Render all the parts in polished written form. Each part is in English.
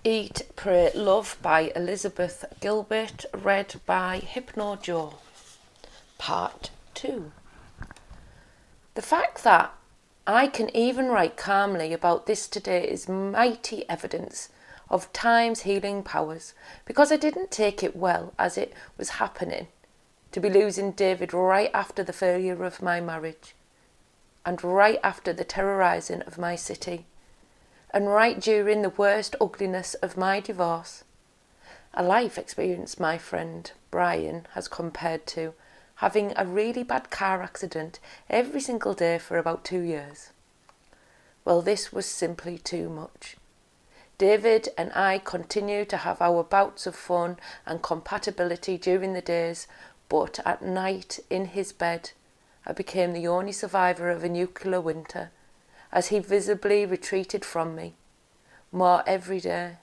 Eat, Pray, Love by Elizabeth Gilbert, read by Hypno Joe. Part 2. The fact that I can even write calmly about this today is mighty evidence of time's healing powers, because I didn't take it well as it was happening, to be losing David right after the failure of my marriage, and right after the terrorising of my city, and right during the worst ugliness of my divorce. A life experience my friend Brian has compared to having a really bad car accident every single day for about 2 years. Well, this was simply too much. David and I continue to have our bouts of fun and compatibility during the days, but at night in his bed, I became the only survivor of a nuclear winter, as he visibly retreated from me, more every day,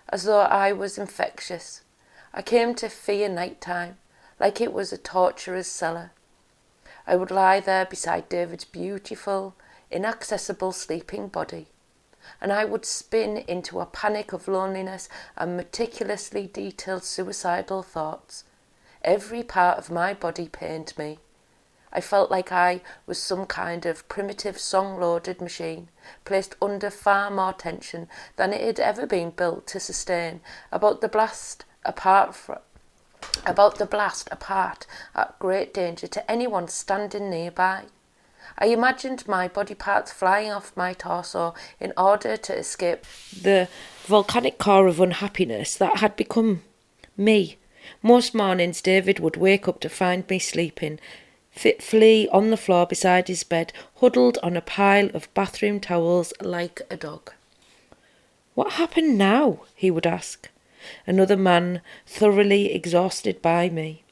as though I was infectious. I came to fear nighttime, like it was a torturer's cellar. I would lie there beside David's beautiful, inaccessible sleeping body, and I would spin into a panic of loneliness and meticulously detailed suicidal thoughts. Every part of my body pained me. I felt like I was some kind of primitive song-loaded machine, placed under far more tension than it had ever been built to sustain, about the blast apart at great danger to anyone standing nearby. I imagined my body parts flying off my torso in order to escape the volcanic core of unhappiness that had become me. Most mornings David would wake up to find me sleeping fitfully on the floor beside his bed, huddled on a pile of bathroom towels like a dog. "What happened now?" he would ask. Another man, thoroughly exhausted by me.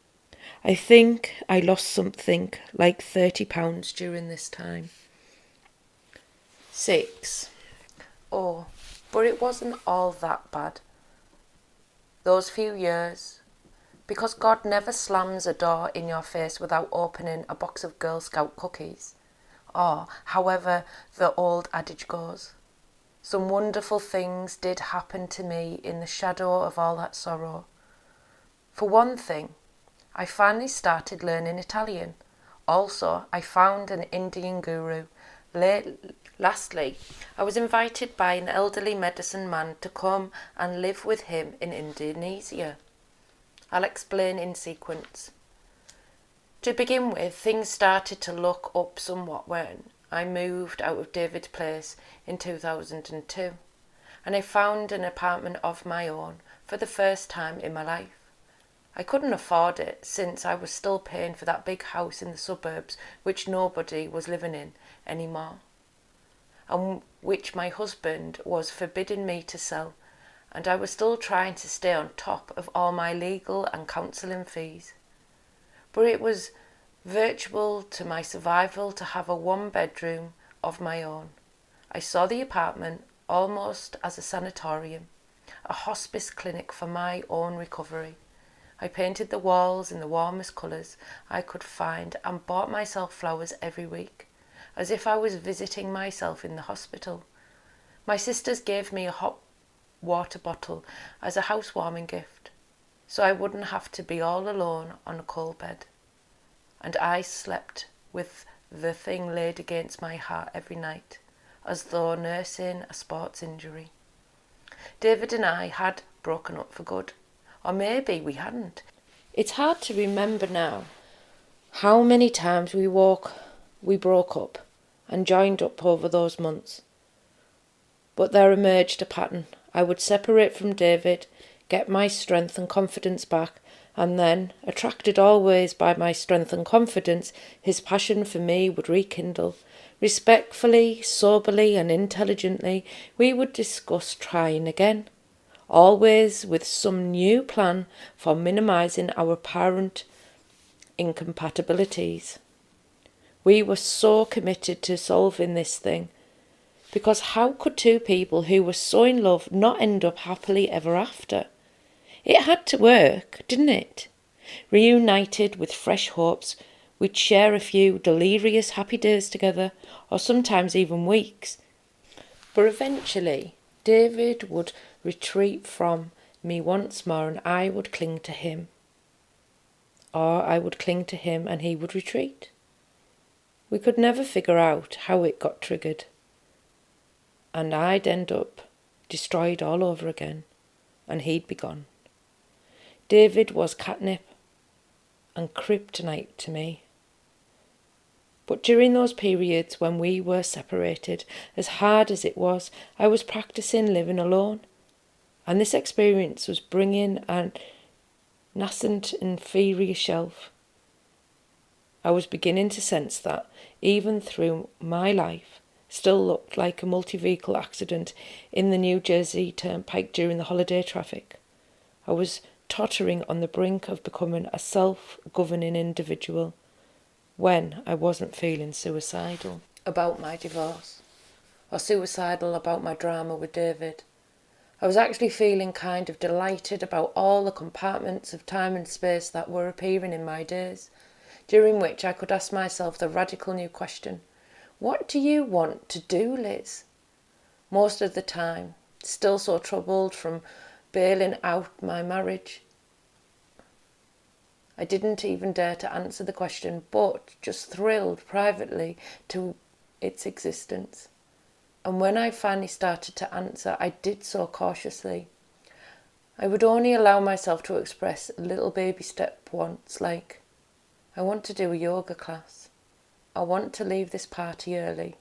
I think I lost something like 30 pounds during this time. 6. Oh, but it wasn't all that bad. Those few years, because God never slams a door in your face without opening a box of Girl Scout cookies, or however the old adage goes. Some wonderful things did happen to me in the shadow of all that sorrow. For one thing, I finally started learning Italian. Also, I found an Indian guru. Lastly, I was invited by an elderly medicine man to come and live with him in Indonesia. I'll explain in sequence. To begin with, things started to look up somewhat when I moved out of David's place in 2002, and I found an apartment of my own for the first time in my life. I couldn't afford it, since I was still paying for that big house in the suburbs which nobody was living in anymore, and which my husband was forbidding me to sell, and I was still trying to stay on top of all my legal and counselling fees. But it was virtual to my survival to have a one-bedroom of my own. I saw the apartment almost as a sanatorium, a hospice clinic for my own recovery. I painted the walls in the warmest colours I could find and bought myself flowers every week, as if I was visiting myself in the hospital. My sisters gave me a hot water bottle as a housewarming gift, so I wouldn't have to be all alone on a cold bed. And I slept with the thing laid against my heart every night, as though nursing a sports injury. David and I had broken up for good, or maybe we hadn't. It's hard to remember now how many times we broke up and joined up over those months. But there emerged a pattern. I would separate from David, get my strength and confidence back, and then, attracted always by my strength and confidence, his passion for me would rekindle. Respectfully, soberly and intelligently, we would discuss trying again, always with some new plan for minimising our apparent incompatibilities. We were so committed to solving this thing, because how could two people who were so in love not end up happily ever after? It had to work, didn't it? Reunited with fresh hopes, we'd share a few delirious happy days together, or sometimes even weeks. But eventually, David would retreat from me once more and I would cling to him. Or I would cling to him and he would retreat. We could never figure out how it got triggered. And I'd end up destroyed all over again, and he'd be gone. David was catnip and kryptonite to me. But during those periods when we were separated, as hard as it was, I was practicing living alone. And this experience was bringing a nascent inferior self. I was beginning to sense that, even through my life, still looked like a multi-vehicle accident in the New Jersey Turnpike during the holiday traffic. I was tottering on the brink of becoming a self-governing individual when I wasn't feeling suicidal about my divorce or suicidal about my drama with David. I was actually feeling kind of delighted about all the compartments of time and space that were appearing in my days, during which I could ask myself the radical new question, what do you want to do, Liz? Most of the time, still so troubled from bailing out my marriage, I didn't even dare to answer the question, but just thrilled privately to its existence. And when I finally started to answer, I did so cautiously. I would only allow myself to express a little baby step once, like, I want to do a yoga class. I want to leave this party early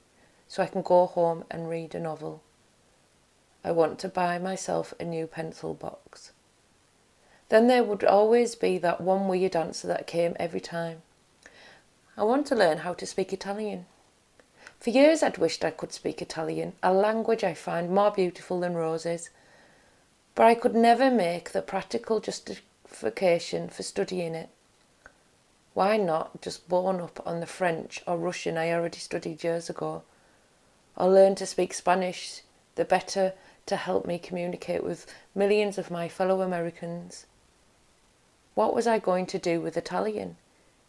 so I can go home and read a novel. I want to buy myself a new pencil box. Then there would always be that one weird answer that came every time. I want to learn how to speak Italian. For years I'd wished I could speak Italian, a language I find more beautiful than roses, but I could never make the practical justification for studying it. Why not just bone up on the French or Russian I already studied years ago, or learn to speak Spanish, the better to help me communicate with millions of my fellow Americans? What was I going to do with Italian?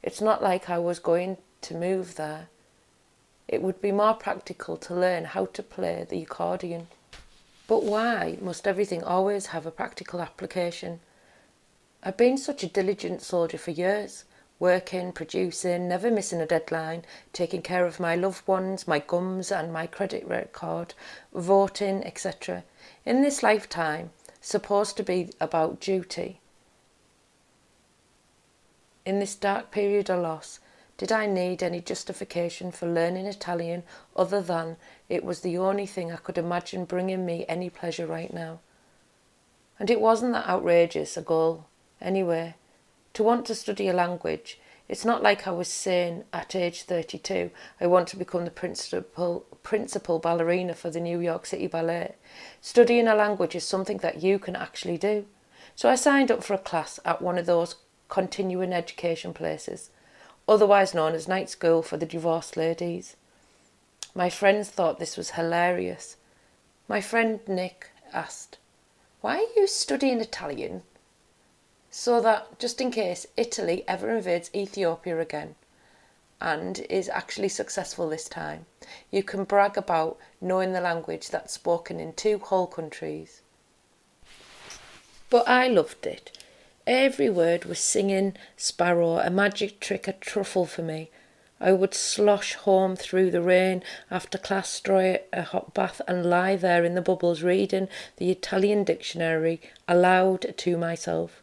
It's not like I was going to move there. It would be more practical to learn how to play the accordion. But why must everything always have a practical application? I've been such a diligent soldier for years, working, producing, never missing a deadline, taking care of my loved ones, my gums and my credit record, voting, etc. In this lifetime, supposed to be about duty. In this dark period of loss, did I need any justification for learning Italian other than it was the only thing I could imagine bringing me any pleasure right now? And it wasn't that outrageous a goal, anyway. To want to study a language, it's not like I was saying at age 32, I want to become the principal ballerina for the New York City Ballet. Studying a language is something that you can actually do. So I signed up for a class at one of those continuing education places, otherwise known as night school for the divorced ladies. My friends thought this was hilarious. My friend Nick asked, "Why are you studying Italian?" So that, just in case Italy ever invades Ethiopia again, and is actually successful this time, you can brag about knowing the language that's spoken in 2 whole countries. But I loved it. Every word was singing sparrow, a magic trick, a truffle for me. I would slosh home through the rain after class, draw a hot bath and lie there in the bubbles reading the Italian dictionary aloud to myself,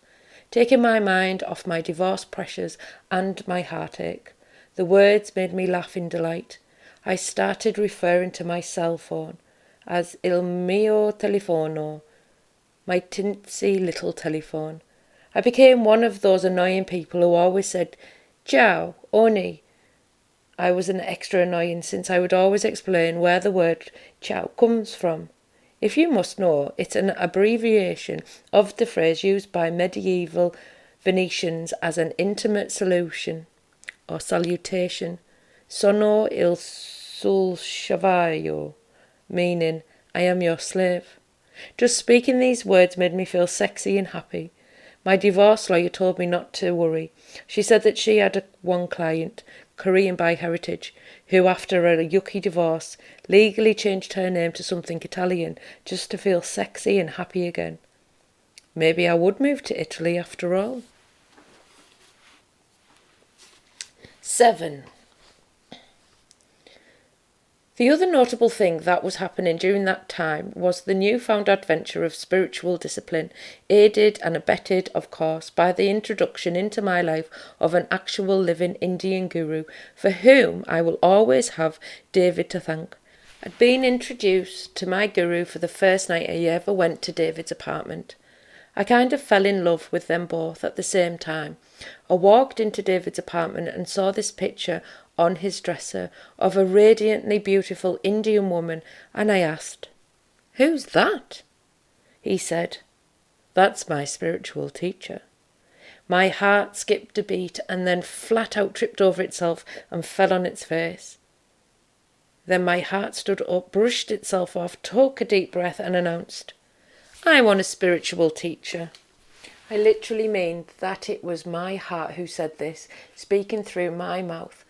taking my mind off my divorce pressures and my heartache. The words made me laugh in delight. I started referring to my cell phone as il mio telefono, my tinsy little telephone. I became one of those annoying people who always said, "Ciao, Oni." I was an extra annoying since I would always explain where the word ciao comes from. If you must know, it's an abbreviation of the phrase used by medieval Venetians as an intimate salutation or salutation, "Sono il sul sciavaio," meaning, "I am your slave." Just speaking these words made me feel sexy and happy. My divorce lawyer told me not to worry. She said that she had one client, Korean by heritage, who after a yucky divorce legally changed her name to something Italian just to feel sexy and happy again. Maybe I would move to Italy after all. 7. The other notable thing that was happening during that time was the newfound adventure of spiritual discipline, aided and abetted, of course, by the introduction into my life of an actual living Indian guru, for whom I will always have David to thank. I'd been introduced to my guru for the first night I ever went to David's apartment. I kind of fell in love with them both at the same time. I walked into David's apartment and saw this picture on his dresser of a radiantly beautiful Indian woman, and I asked, "Who's that?" He said, "That's my spiritual teacher." My heart skipped a beat and then flat out tripped over itself and fell on its face. Then my heart stood up, brushed itself off, took a deep breath and announced, "I want a spiritual teacher." I literally mean that it was my heart who said this, speaking through my mouth.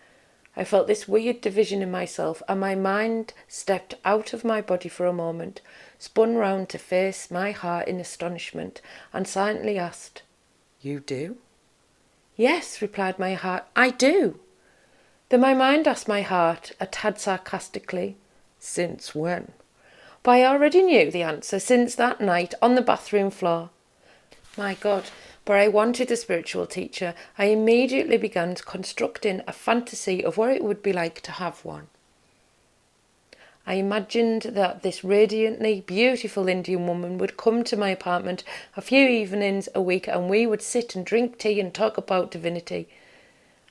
I felt this weird division in myself, and my mind stepped out of my body for a moment, spun round to face my heart in astonishment, and silently asked, "You do?" "Yes," replied my heart, "I do." Then my mind asked my heart, a tad sarcastically, "Since when?" But I already knew the answer since that night on the bathroom floor. My God, but I wanted a spiritual teacher. I immediately began constructing a fantasy of what it would be like to have one. I imagined that this radiantly beautiful Indian woman would come to my apartment a few evenings a week, and we would sit and drink tea and talk about divinity.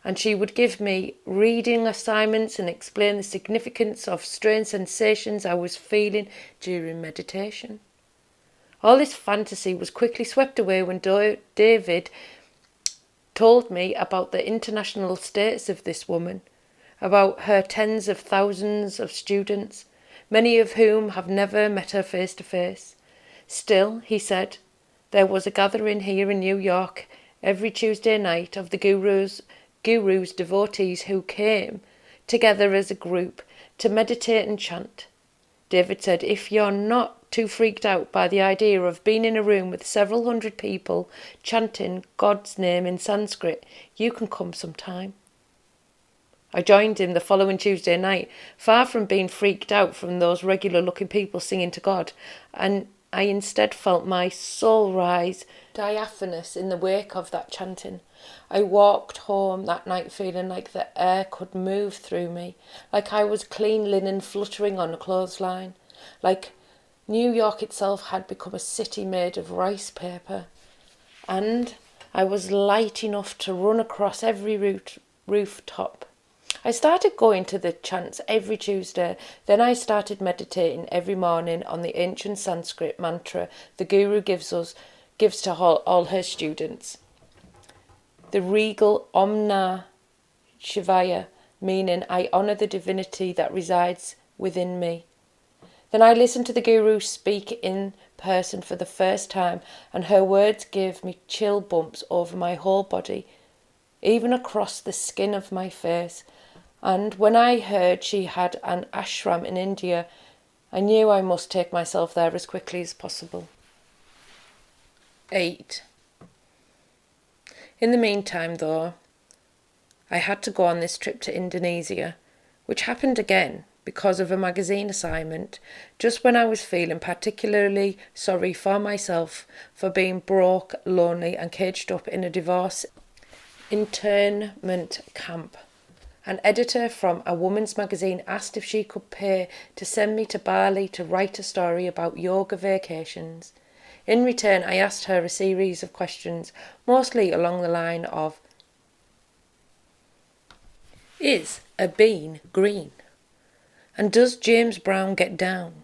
And she would give me reading assignments and explain the significance of strange sensations I was feeling during meditation. All this fantasy was quickly swept away when David told me about the international status of this woman, about her tens of thousands of students, many of whom have never met her face to face. Still, he said, there was a gathering here in New York every Tuesday night of the Guru's devotees who came together as a group to meditate and chant. David said, "If you're not too freaked out by the idea of being in a room with several hundred people chanting God's name in Sanskrit, you can come sometime." I joined him the following Tuesday night, far from being freaked out from those regular-looking people singing to God, and I instead felt my soul rise diaphanous in the wake of that chanting. I walked home that night feeling like the air could move through me, like I was clean linen fluttering on a clothesline, like New York itself had become a city made of rice paper, and I was light enough to run across every rooftop. I started going to the chants every Tuesday. Then I started meditating every morning on the ancient Sanskrit mantra the Guru gives to all her students. The regal Om Namah Shivaya, meaning I honour the divinity that resides within me. Then I listened to the Guru speak in person for the first time, and her words gave me chill bumps over my whole body, even across the skin of my face. And when I heard she had an ashram in India, I knew I must take myself there as quickly as possible. 8. In the meantime, though, I had to go on this trip to Indonesia, which happened again because of a magazine assignment, just when I was feeling particularly sorry for myself for being broke, lonely and caged up in a divorce internment camp. An editor from a woman's magazine asked if she could pay to send me to Bali to write a story about yoga vacations. In return, I asked her a series of questions, mostly along the line of, is a bean green? And does James Brown get down?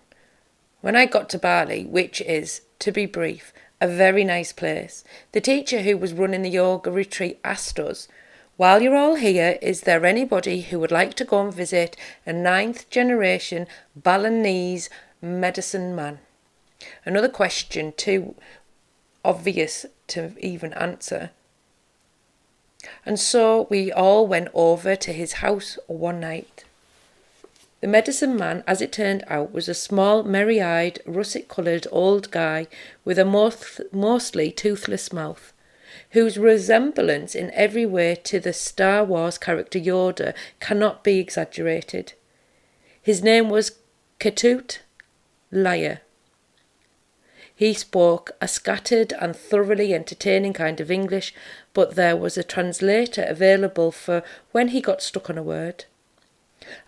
When I got to Bali, which is, to be brief, a very nice place, the teacher who was running the yoga retreat asked us, "While you're all here, is there anybody who would like to go and visit a 9th generation Balinese medicine man?" Another question too obvious to even answer. And so we all went over to his house one night. The medicine man, as it turned out, was a small, merry-eyed, russet-coloured old guy with a mostly toothless mouth, whose resemblance in every way to the Star Wars character Yoda cannot be exaggerated. His name was Ketut Liar. He spoke a scattered and thoroughly entertaining kind of English, but there was a translator available for when he got stuck on a word.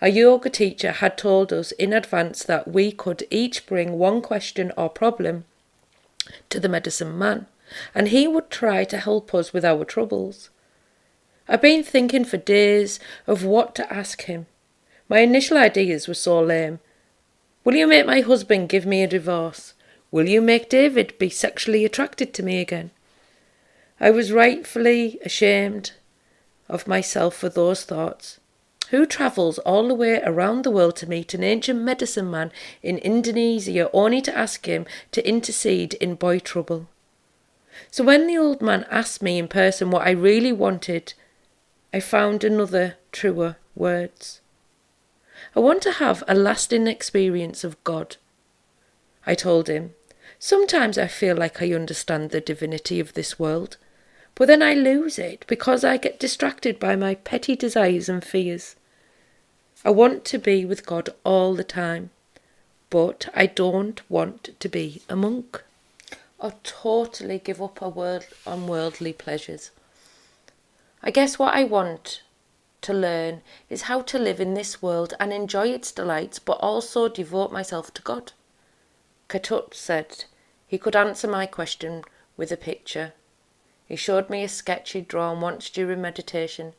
A yoga teacher had told us in advance that we could each bring one question or problem to the medicine man, and he would try to help us with our troubles. I've been thinking for days of what to ask him. My initial ideas were so lame. Will you make my husband give me a divorce? Will you make David be sexually attracted to me again? I was rightfully ashamed of myself for those thoughts. Who travels all the way around the world to meet an ancient medicine man in Indonesia only to ask him to intercede in boy trouble? So when the old man asked me in person what I really wanted, I found another, truer words. I want to have a lasting experience of God. I told him, sometimes I feel like I understand the divinity of this world, but then I lose it because I get distracted by my petty desires and fears. I want to be with God all the time, but I don't want to be a monk or totally give up on worldly pleasures. I guess what I want to learn is how to live in this world and enjoy its delights, but also devote myself to God. Ketut said he could answer my question with a picture. He showed me a sketch he'd drawn once during meditation.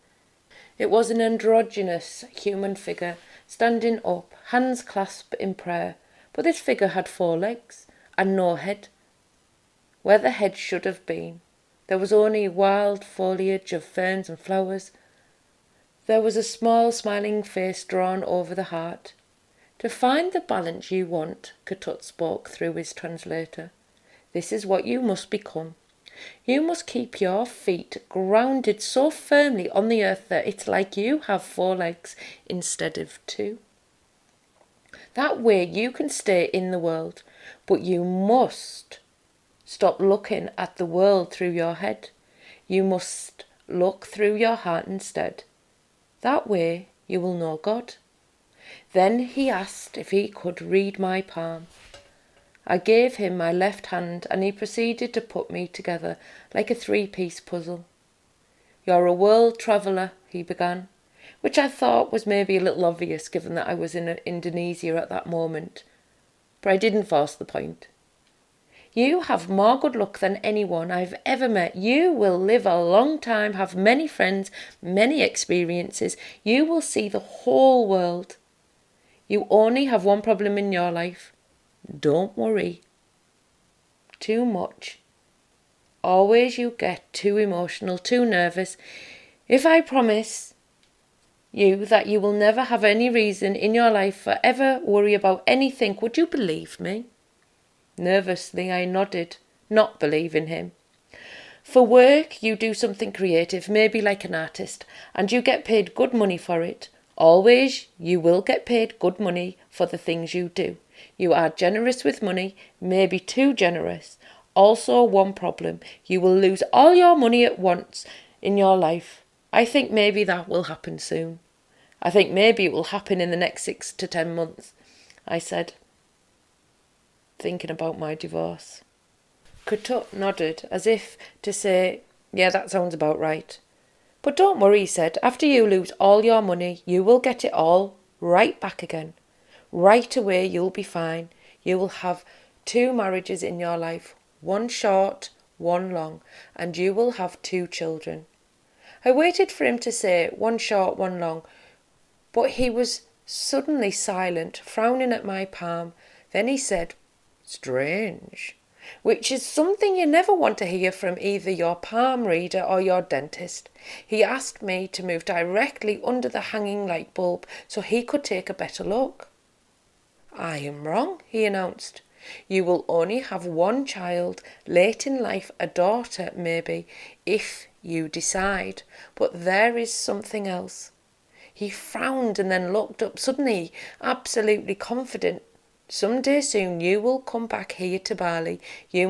It was an androgynous human figure standing up, hands clasped in prayer, but this figure had 4 legs and no head. Where the head should have been, there was only wild foliage of ferns and flowers. There was a small smiling face drawn over the heart. To find the balance you want, Ketut spoke through his translator, this is what you must become. You must keep your feet grounded so firmly on the earth that it's like you have 4 legs instead of 2. That way you can stay in the world, but you must stop looking at the world through your head. You must look through your heart instead. That way you will know God. Then he asked if he could read my palm. I gave him my left hand and he proceeded to put me together like a 3-piece puzzle. You're a world traveller, he began, which I thought was maybe a little obvious given that I was in Indonesia at that moment, but I didn't force the point. You have more good luck than anyone I've ever met. You will live a long time, have many friends, many experiences. You will see the whole world. You only have one problem in your life. Don't worry too much. Always you get too emotional, too nervous. If I promise you that you will never have any reason in your life for ever worry about anything, would you believe me? Nervously I nodded, not believing him. For work you do something creative, maybe like an artist, and you get paid good money for it. Always you will get paid good money for the things you do. You are generous with money, maybe too generous. Also one problem, you will lose all your money at once in your life. I think maybe that will happen soon. I think maybe it will happen in the next 6 to 10 months, I said, thinking about my divorce. Ketut nodded as if to say, yeah, that sounds about right. But don't worry, he said, after you lose all your money, you will get it all right back again. Right away, you'll be fine. You will have 2 marriages in your life, one short, one long, and you will have 2 children. I waited for him to say one short, one long, but he was suddenly silent, frowning at my palm. Then he said, strange, which is something you never want to hear from either your palm reader or your dentist. He asked me to move directly under the hanging light bulb so he could take a better look. I am wrong, he announced. You will only have one child, late in life a daughter maybe, if you decide. But there is something else. He frowned and then looked up, suddenly absolutely confident. Some day soon you will come back here to Bali. You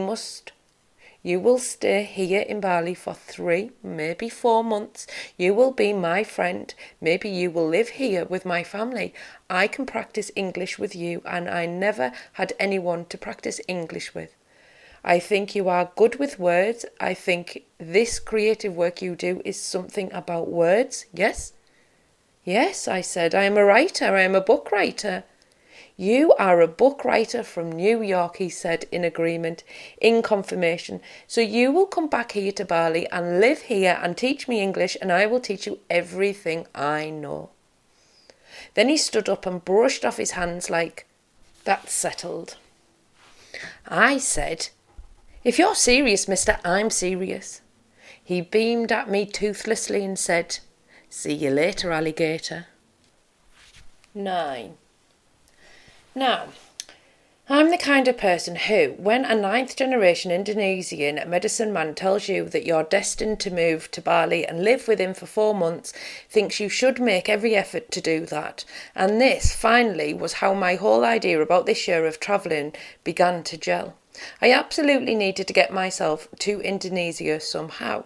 will stay here in Bali for 3, maybe 4 months. You will be my friend. Maybe you will live here with my family. I can practice English with you, and I never had anyone to practice English with. I think you are good with words. I think this creative work you do is something about words, yes? Yes, I said, I am a writer. I am a book writer. You are a book writer from New York, he said in agreement, in confirmation. So you will come back here to Bali and live here and teach me English, and I will teach you everything I know. Then he stood up and brushed off his hands like, that's settled. I said, if you're serious, mister, I'm serious. He beamed at me toothlessly and said, see you later, alligator. 9. Now, I'm the kind of person who, when a 9th generation Indonesian medicine man tells you that you're destined to move to Bali and live with him for 4 months, thinks you should make every effort to do that. And this, finally, was how my whole idea about this year of travelling began to gel. I absolutely needed to get myself to Indonesia somehow,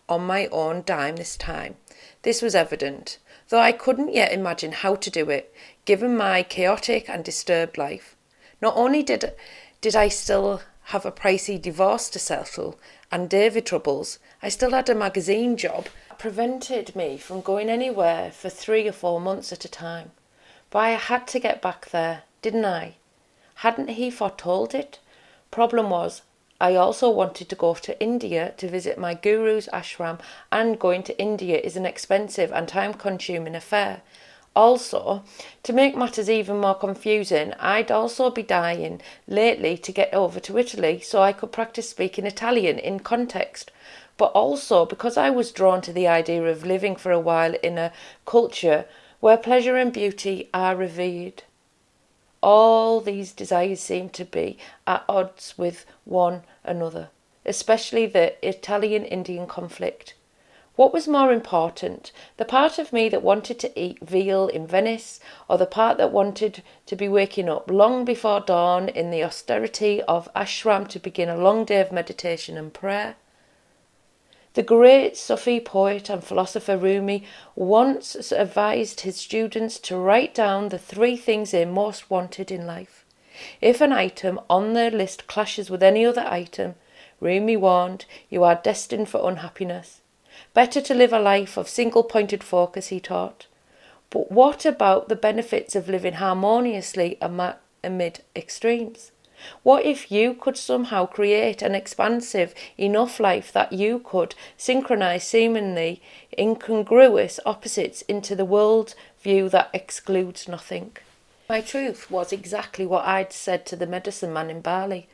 on my own dime this time. This was evident, though I couldn't yet imagine how to do it, given my chaotic and disturbed life. Not only did I still have a pricey divorce to settle and David troubles, I still had a magazine job that prevented me from going anywhere for 3 or 4 months at a time. But I had to get back there, didn't I? Hadn't he foretold it? Problem was, I also wanted to go to India to visit my guru's ashram, and going to India is an expensive and time-consuming affair. Also, to make matters even more confusing, I'd also be dying lately to get over to Italy so I could practice speaking Italian in context. But also because I was drawn to the idea of living for a while in a culture where pleasure and beauty are revered. All these desires seem to be at odds with one another, especially the Italian-Indian conflict. What was more important, the part of me that wanted to eat veal in Venice, or the part that wanted to be waking up long before dawn in the austerity of ashram to begin a long day of meditation and prayer? The great Sufi poet and philosopher Rumi once advised his students to write down the 3 things they most wanted in life. If an item on their list clashes with any other item, Rumi warned, you are destined for unhappiness. Better to live a life of single-pointed focus, he taught. But what about the benefits of living harmoniously amid extremes? What if you could somehow create an expansive enough life that you could synchronize seemingly incongruous opposites into the world view that excludes nothing? My truth was exactly what I'd said to the medicine man in Bali.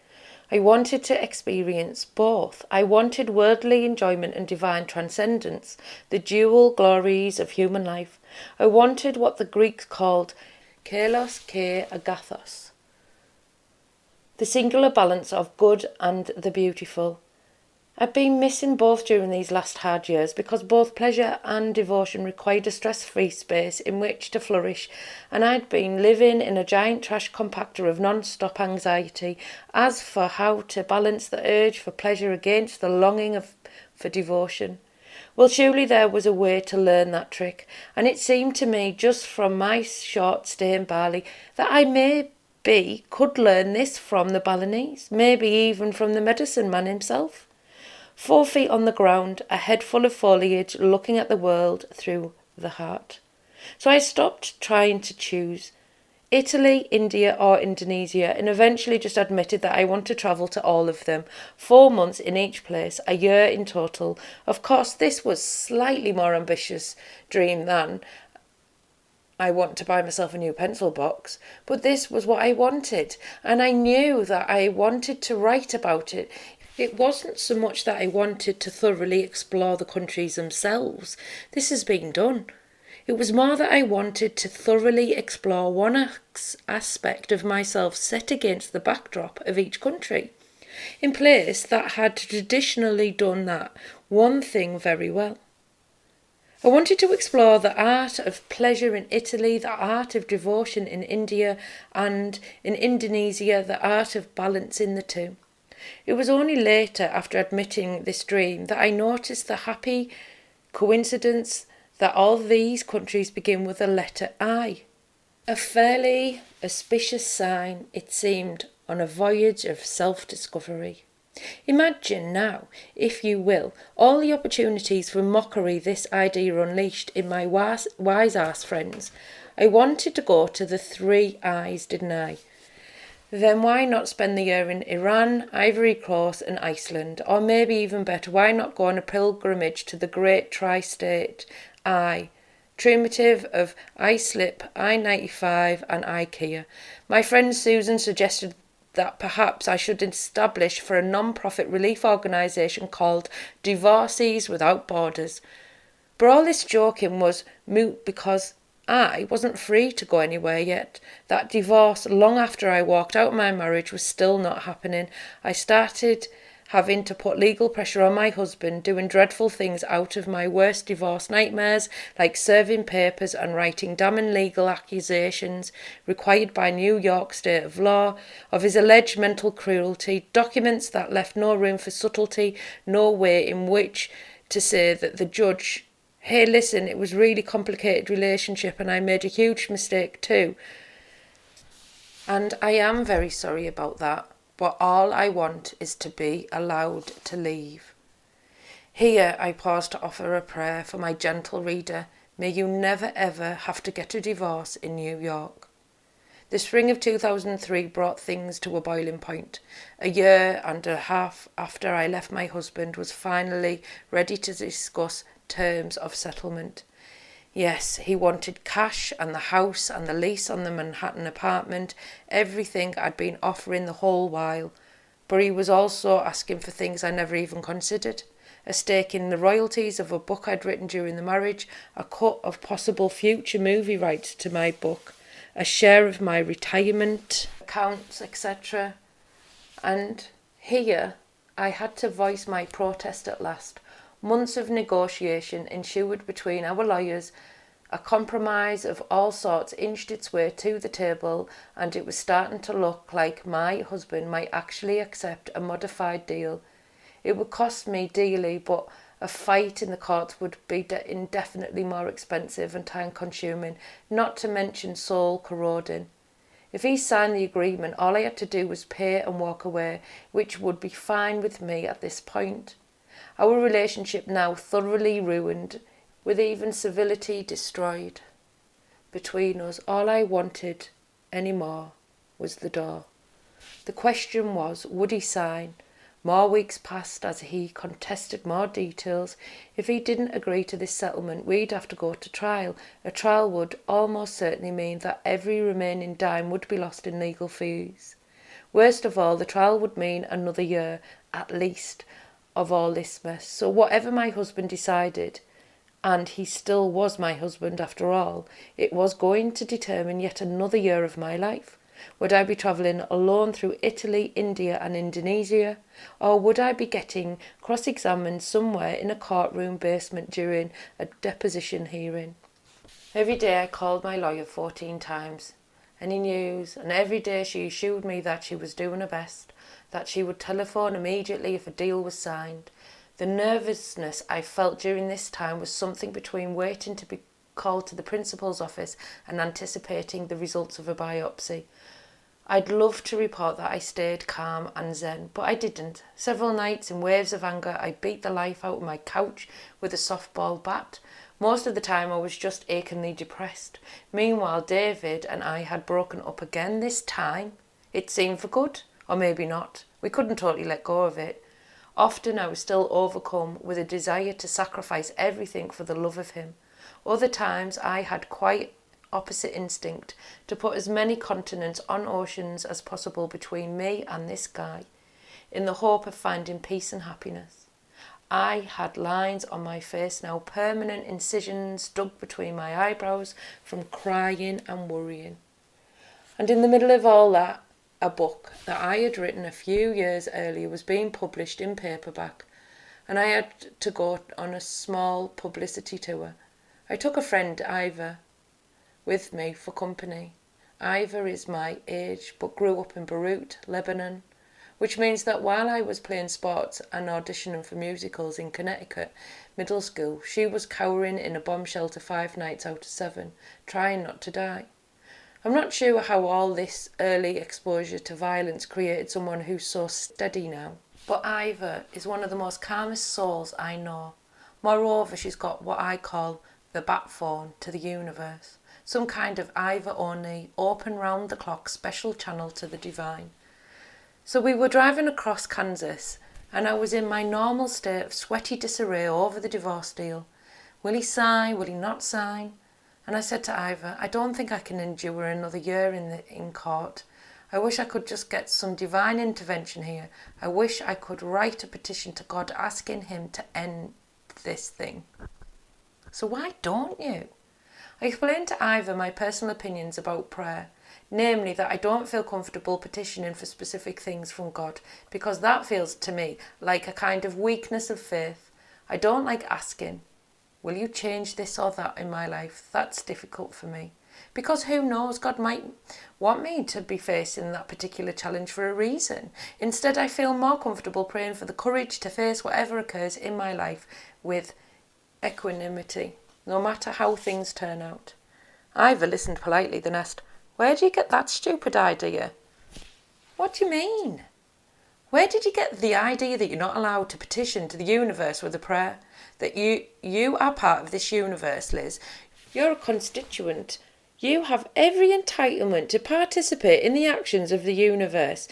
I wanted to experience both. I wanted worldly enjoyment and divine transcendence, the dual glories of human life. I wanted what the Greeks called kalos ke agathos, the singular balance of good and the beautiful. I've been missing both during these last hard years because both pleasure and devotion required a stress-free space in which to flourish, and I'd been living in a giant trash compactor of non-stop anxiety. As for how to balance the urge for pleasure against the longing for devotion, well, surely there was a way to learn that trick, and it seemed to me, just from my short stay in Bali, that I could learn this from the Balinese, maybe even from the medicine man himself. 4 feet on the ground, a head full of foliage, looking at the world through the heart. So I stopped trying to choose Italy, India or Indonesia, and eventually just admitted that I want to travel to all of them, 4 months in each place, a year in total. Of course, this was slightly more ambitious dream than I want to buy myself a new pencil box, but this was what I wanted, and I knew that I wanted to write about it. It wasn't so much that I wanted to thoroughly explore the countries themselves. This has been done. It was more that I wanted to thoroughly explore one aspect of myself set against the backdrop of each country, in place that had traditionally done that one thing very well. I wanted to explore the art of pleasure in Italy, the art of devotion in India, and in Indonesia, the art of balancing the two. It was only later, after admitting this dream, that I noticed the happy coincidence that all these countries begin with the letter I. A fairly auspicious sign, it seemed, on a voyage of self-discovery. Imagine now, if you will, all the opportunities for mockery this idea unleashed in my wise-ass friends. I wanted to go to the 3 I's, didn't I? Then why not spend the year in Iran, Ivory Coast and Iceland? Or maybe even better, why not go on a pilgrimage to the great tri-state I, primitive of iSlip, I-95 and IKEA? My friend Susan suggested that perhaps I should establish for a non-profit relief organisation called Divorcees Without Borders. But all this joking was moot because I wasn't free to go anywhere yet. That divorce, long after I walked out of my marriage, was still not happening. I started having to put legal pressure on my husband, doing dreadful things out of my worst divorce nightmares, like serving papers and writing damning legal accusations required by New York state of law of his alleged mental cruelty, documents that left no room for subtlety, no way in which to say that the judge, hey, listen, it was really complicated relationship and I made a huge mistake too. And I am very sorry about that, but all I want is to be allowed to leave. Here I pause to offer a prayer for my gentle reader. May you never ever have to get a divorce in New York. The spring of 2003 brought things to a boiling point. A year and a half after I left my husband was finally ready to discuss terms of settlement. Yes, he wanted cash and the house and the lease on the Manhattan apartment, everything I'd been offering the whole while. But he was also asking for things I never even considered. A stake in the royalties of a book I'd written during the marriage, a cut of possible future movie rights to my book, a share of my retirement accounts, etc. And here I had to voice my protest at last. Months of negotiation ensued between our lawyers. A compromise of all sorts inched its way to the table, and it was starting to look like my husband might actually accept a modified deal. It would cost me dearly, but a fight in the courts would be indefinitely more expensive and time-consuming, not to mention soul-corroding. If he signed the agreement, all I had to do was pay and walk away, which would be fine with me at this point. Our relationship now thoroughly ruined, with even civility destroyed. Between us, all I wanted anymore was the door. The question was, would he sign? More weeks passed as he contested more details. If he didn't agree to this settlement, we'd have to go to trial. A trial would almost certainly mean that every remaining dime would be lost in legal fees. Worst of all, the trial would mean another year, at least, of all this mess. So whatever my husband decided, and he still was my husband after all, it was going to determine yet another year of my life. Would I be travelling alone through Italy, India and Indonesia? Or would I be getting cross-examined somewhere in a courtroom basement during a deposition hearing? Every day I called my lawyer 14 times. Any news? And every day she assured me that she was doing her best, that she would telephone immediately if a deal was signed. The nervousness I felt during this time was something between waiting to be called to the principal's office and anticipating the results of a biopsy. I'd love to report that I stayed calm and zen, but I didn't. Several nights in waves of anger I beat the life out of my couch with a softball bat. Most of the time I was just achingly depressed. Meanwhile, David and I had broken up again. This time it seemed for good, or maybe not. We couldn't totally let go of it. Often I was still overcome with a desire to sacrifice everything for the love of him. Other times I had quite opposite instinct, to put as many continents on oceans as possible between me and this guy, in the hope of finding peace and happiness. I had lines on my face now, permanent incisions dug between my eyebrows from crying and worrying. And in the middle of all that, a book that I had written a few years earlier was being published in paperback, and I had to go on a small publicity tour. I took a friend, Ivor, with me for company. Ivor is my age, but grew up in Beirut, Lebanon, which means that while I was playing sports and auditioning for musicals in Connecticut middle school, she was cowering in a bomb shelter 5 nights out of 7, trying not to die. I'm not sure how all this early exposure to violence created someone who's so steady now, but Ivor is one of the most calmest souls I know. Moreover, she's got what I call the bat phone to the universe, some kind of Ivor-only, open round-the-clock special channel to the divine. So we were driving across Kansas, and I was in my normal state of sweaty disarray over the divorce deal. Will he sign? Will he not sign? And I said to Ivor, I don't think I can endure another year in court. I wish I could just get some divine intervention here. I wish I could write a petition to God asking him to end this thing. So why don't you? I explained to Ivor my personal opinions about prayer, namely that I don't feel comfortable petitioning for specific things from God, because that feels to me like a kind of weakness of faith. I don't like asking, will you change this or that in my life? That's difficult for me. Because who knows, God might want me to be facing that particular challenge for a reason. Instead, I feel more comfortable praying for the courage to face whatever occurs in my life with equanimity, no matter how things turn out. Ivor listened politely, then asked, where did you get that stupid idea? What do you mean? Where did you get the idea that you're not allowed to petition to the universe with a prayer? That you are part of this universe, Liz. You're a constituent. You have every entitlement to participate in the actions of the universe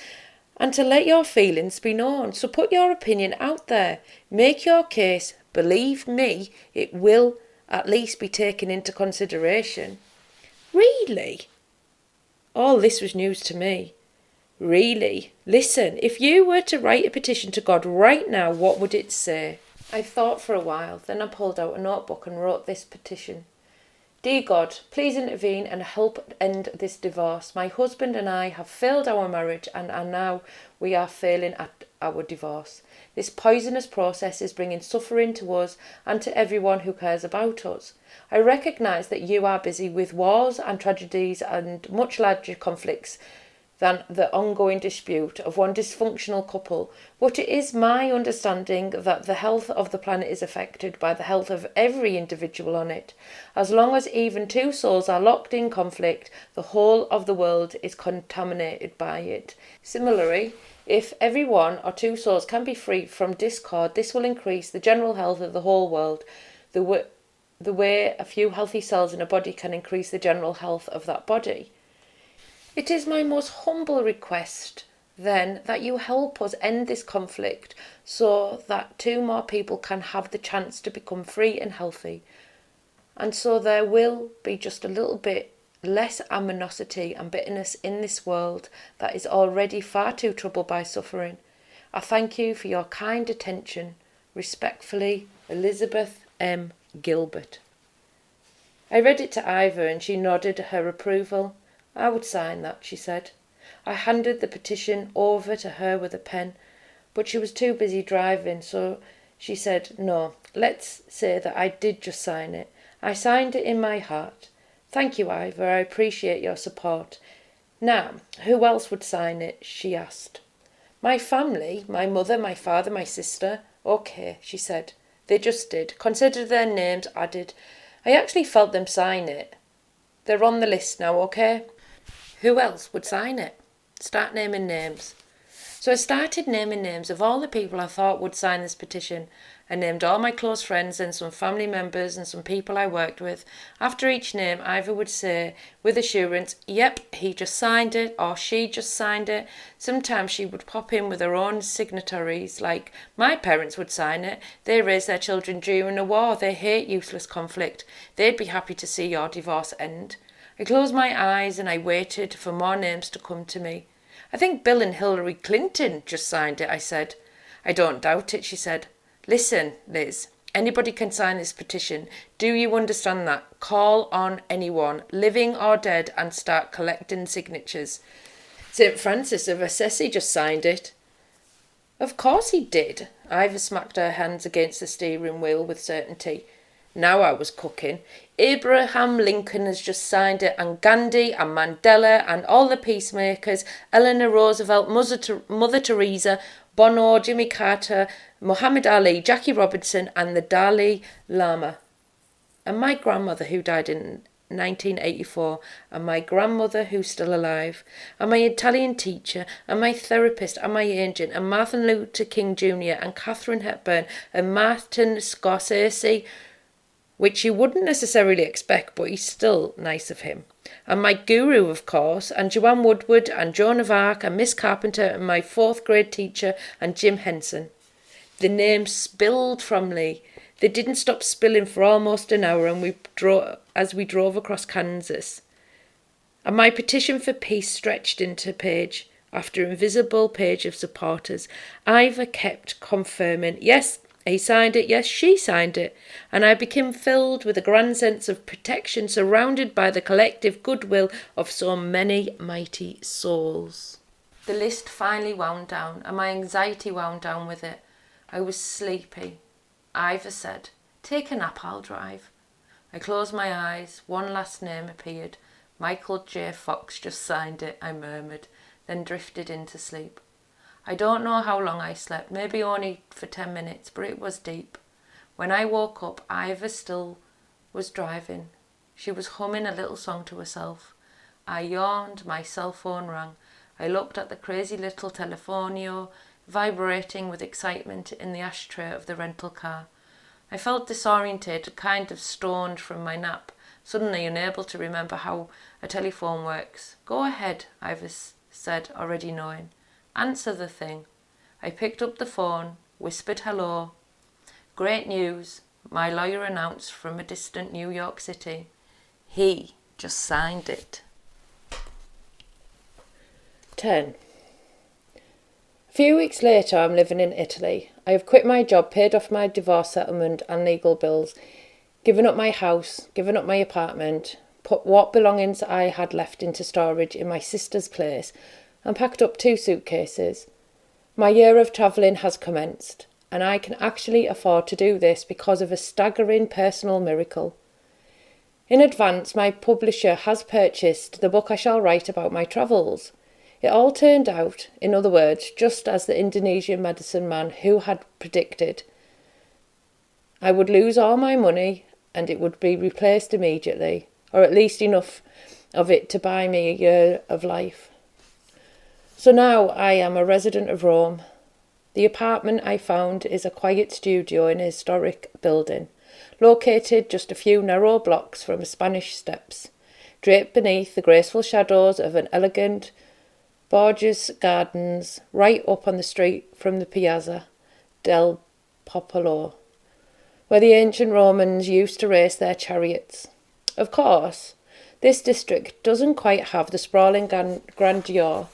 and to let your feelings be known. So put your opinion out there. Make your case. Believe me, it will at least be taken into consideration. Really? All this was news to me. Really? Listen, if you were to write a petition to God right now, what would it say? I thought for a while, then I pulled out a notebook and wrote this petition. Dear God, please intervene and help end this divorce. My husband and I have failed our marriage and now we are failing at our divorce. This poisonous process is bringing suffering to us and to everyone who cares about us. I recognise that you are busy with wars and tragedies and much larger conflicts than the ongoing dispute of one dysfunctional couple, but it is my understanding that the health of the planet is affected by the health of every individual on it. As long as even 2 souls are locked in conflict, the whole of the world is contaminated by it. Similarly, if every 1 or 2 souls can be freed from discord, this will increase the general health of the whole world, the way a few healthy cells in a body can increase the general health of that body. It is my most humble request, then, that you help us end this conflict so that 2 more people can have the chance to become free and healthy. And so there will be just a little bit less animosity and bitterness in this world that is already far too troubled by suffering. I thank you for your kind attention. Respectfully, Elizabeth M. Gilbert. I read it to Ivor and she nodded her approval. I would sign that, she said. I handed the petition over to her with a pen, but she was too busy driving, so she said, no, let's say that I did just sign it. I signed it in my heart. Thank you, Ivor, I appreciate your support. Now, who else would sign it? She asked. My family, my mother, my father, my sister. Okay, she said. They just did. Consider their names added. I actually felt them sign it. They're on the list now, okay? Who else would sign it? Start naming names. So I started naming names of all the people I thought would sign this petition. I named all my close friends and some family members and some people I worked with. After each name, Ivor would say with assurance, yep, he just signed it or she just signed it. Sometimes she would pop in with her own signatories, like my parents would sign it. They raised their children during a war. They hate useless conflict. They'd be happy to see your divorce end. I closed my eyes and I waited for more names to come to me. I think Bill and Hillary Clinton just signed it, I said. I don't doubt it, she said. Listen, Liz, anybody can sign this petition. Do you understand that? Call on anyone, living or dead, and start collecting signatures. St. Francis of Assisi just signed it. Of course he did. Ivor smacked her hands against the steering wheel with certainty. Now I was cooking. Abraham Lincoln has just signed it, and Gandhi and Mandela and all the peacemakers, Eleanor Roosevelt, Mother Teresa, Bono, Jimmy Carter, Muhammad Ali, Jackie Robinson and the Dalai Lama. And my grandmother who died in 1984, and my grandmother who's still alive, and my Italian teacher, and my therapist, and my agent, and Martin Luther King Jr., and Katharine Hepburn, and Martin Scorsese, which you wouldn't necessarily expect, but he's still nice of him. And my guru, of course, and Joanne Woodward, and Joan of Arc, and Miss Carpenter, and my 4th grade teacher, and Jim Henson. The names spilled from me. They didn't stop spilling for almost an hour, and as we drove across Kansas. And my petition for peace stretched into page after invisible page of supporters. Ivor kept confirming, yes, he signed it, yes, she signed it, and I became filled with a grand sense of protection, surrounded by the collective goodwill of so many mighty souls. The list finally wound down, and my anxiety wound down with it. I was sleepy. Ivor said, "Take a nap, I'll drive." I closed my eyes. One last name appeared. Michael J. Fox just signed it, I murmured, then drifted into sleep. I don't know how long I slept, maybe only for 10 minutes, but it was deep. When I woke up, Ivor still was driving. She was humming a little song to herself. I yawned, my cell phone rang. I looked at the crazy little telefonio, vibrating with excitement in the ashtray of the rental car. I felt disorientated, kind of stoned from my nap, suddenly unable to remember how a telephone works. "Go ahead," Ivor said, already knowing. "Answer the thing." I picked up the phone, whispered hello. "Great news," my lawyer announced from a distant New York City. He just signed it. 10. A few weeks later, I'm living in Italy. I have quit my job, paid off my divorce settlement and legal bills, given up my house, given up my apartment, put what belongings I had left into storage in my sister's place, and packed up 2 suitcases. My year of travelling has commenced, and I can actually afford to do this because of a staggering personal miracle. In advance, my publisher has purchased the book I shall write about my travels. It all turned out, in other words, just as the Indonesian medicine man who had predicted. I would lose all my money and it would be replaced immediately, or at least enough of it to buy me a year of life. So now I am a resident of Rome. The apartment I found is a quiet studio in a historic building, located just a few narrow blocks from Spanish Steps, draped beneath the graceful shadows of an elegant Borges Gardens, right up on the street from the Piazza del Popolo, where the ancient Romans used to race their chariots. Of course, this district doesn't quite have the sprawling grandeur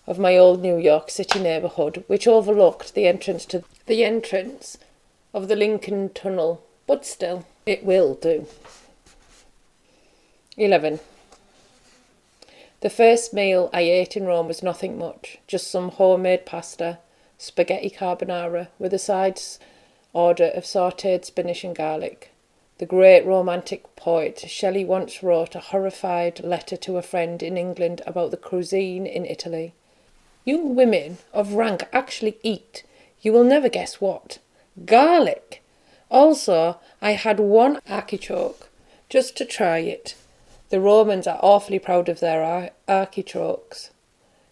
of my old New York City neighbourhood, which overlooked the entrance of the Lincoln Tunnel, but still, it will do. 11. The first meal I ate in Rome was nothing much, just some homemade pasta, spaghetti carbonara, with a side order of sautéed spinach and garlic. The great romantic poet Shelley once wrote a horrified letter to a friend in England about the cuisine in Italy. Young women of rank actually eat, you will never guess what, garlic. Also, I had 1 artichoke, just to try it. The Romans are awfully proud of their artichokes.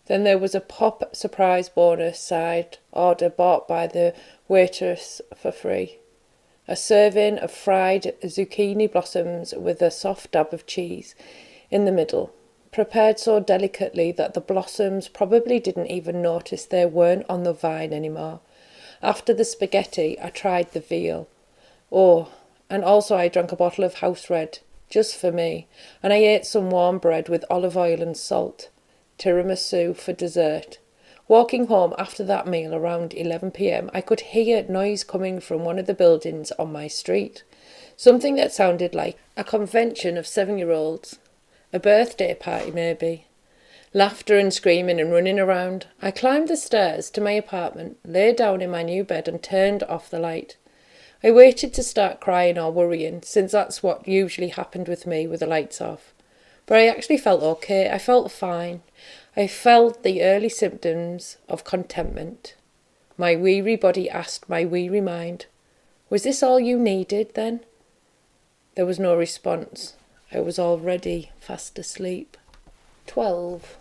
Then there was a pop surprise bonus side order bought by the waitress for free. A serving of fried zucchini blossoms with a soft dab of cheese in the middle, prepared so delicately that the blossoms probably didn't even notice they weren't on the vine anymore. After the spaghetti, I tried the veal. Oh, and also I drank a bottle of house red, just for me, and I ate some warm bread with olive oil and salt. Tiramisu for dessert. Walking home after that meal around 11 p.m, I could hear noise coming from one of the buildings on my street. Something that sounded like a convention of 7-year-olds. A birthday party, maybe. Laughter and screaming and running around. I climbed the stairs to my apartment, lay down in my new bed and turned off the light. I waited to start crying or worrying, since that's what usually happened with me with the lights off. But I actually felt okay. I felt fine. I felt the early symptoms of contentment. My weary body asked my weary mind, "Was this all you needed then?" There was no response. I was already fast asleep. 12.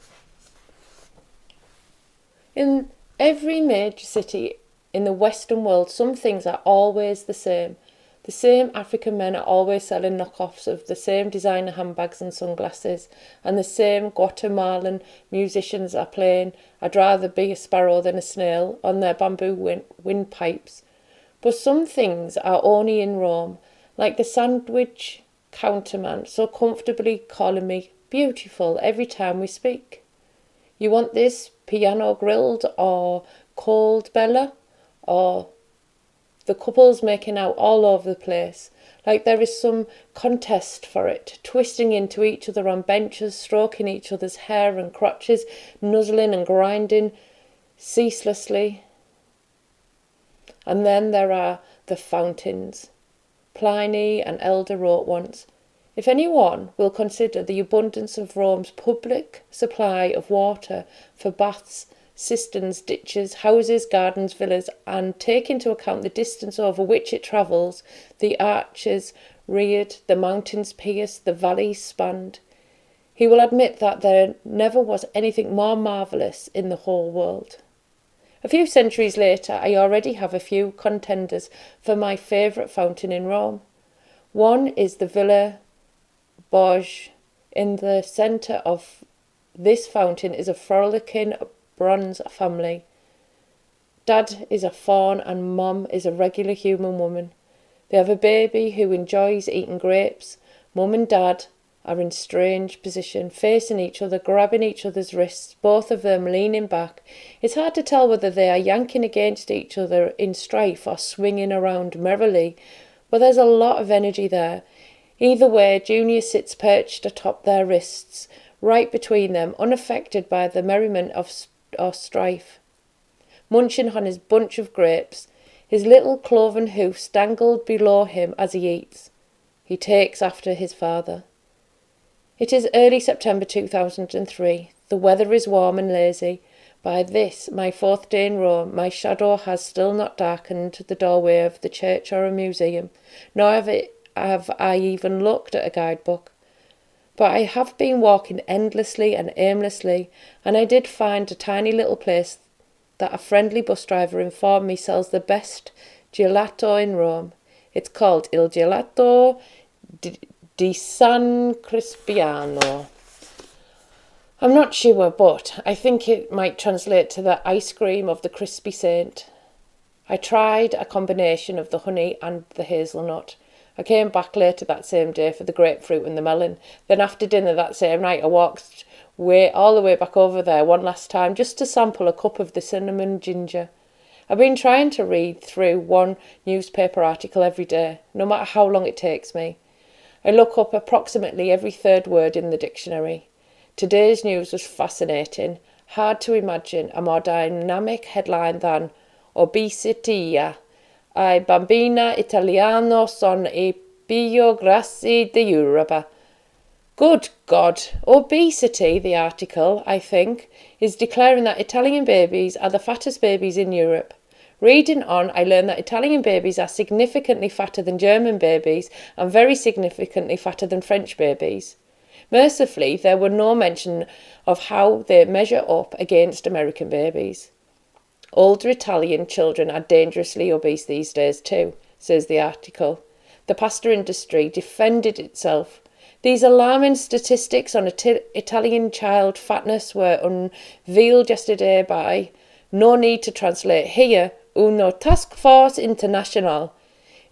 In every major city in the Western world, some things are always the same. The same African men are always selling knockoffs of the same designer handbags and sunglasses, and the same Guatemalan musicians are playing "I'd rather be a sparrow than a snail" on their bamboo windpipes. But some things are only in Rome, like the sandwich counterman so comfortably calling me beautiful every time we speak. "You want this piano grilled or cold, Bella?" Or the couples making out all over the place, like there is some contest for it, twisting into each other on benches, stroking each other's hair and crotches, nuzzling and grinding ceaselessly. And then there are the fountains. Pliny, an elder, wrote once, "If anyone will consider the abundance of Rome's public supply of water for baths, cisterns, ditches, houses, gardens, villas, and take into account the distance over which it travels, the arches reared, the mountains pierced, the valleys spanned, he will admit that there never was anything more marvellous in the whole world." A few centuries later, I already have a few contenders for my favourite fountain in Rome. One is the Villa Borghese. In the centre of this fountain is a frolicking bronze family. Dad is a faun and Mum is a regular human woman. They have a baby who enjoys eating grapes. Mum and Dad are in strange position, facing each other, grabbing each other's wrists, both of them leaning back. It's hard to tell whether they are yanking against each other in strife or swinging around merrily, but there's a lot of energy there. Either way, Junior sits perched atop their wrists, right between them, unaffected by the merriment or strife, munching on his bunch of grapes, his little cloven hoofs dangled below him as he eats. He takes after his father. It is early September 2003. The weather is warm and lazy. By this, my 4th day in Rome, my shadow has still not darkened the doorway of the church or a museum, nor have I even looked at a guidebook. But I have been walking endlessly and aimlessly, and I did find a tiny little place that a friendly bus driver informed me sells the best gelato in Rome. It's called Il Gelato di San Crispiano. I'm not sure, but I think it might translate to the ice cream of the crispy saint. I tried a combination of the honey and the hazelnut. I came back later that same day for the grapefruit and the melon. Then after dinner that same night I walked all the way back over there one last time just to sample a cup of the cinnamon ginger. I've been trying to read through one newspaper article every day, no matter how long it takes me. I look up approximately every 3rd word in the dictionary. Today's news was fascinating. Hard to imagine a more dynamic headline than "Obesity. I bambina italiano son e più grassi d'Europa." Good God! Obesity, the article, I think, is declaring that Italian babies are the fattest babies in Europe. Reading on, I learned that Italian babies are significantly fatter than German babies and very significantly fatter than French babies. Mercifully, there were no mention of how they measure up against American babies. Older Italian children are dangerously obese these days too, says the article. The pasta industry defended itself. These alarming statistics on Italian child fatness were unveiled yesterday by, no need to translate here, Uno Task Force International.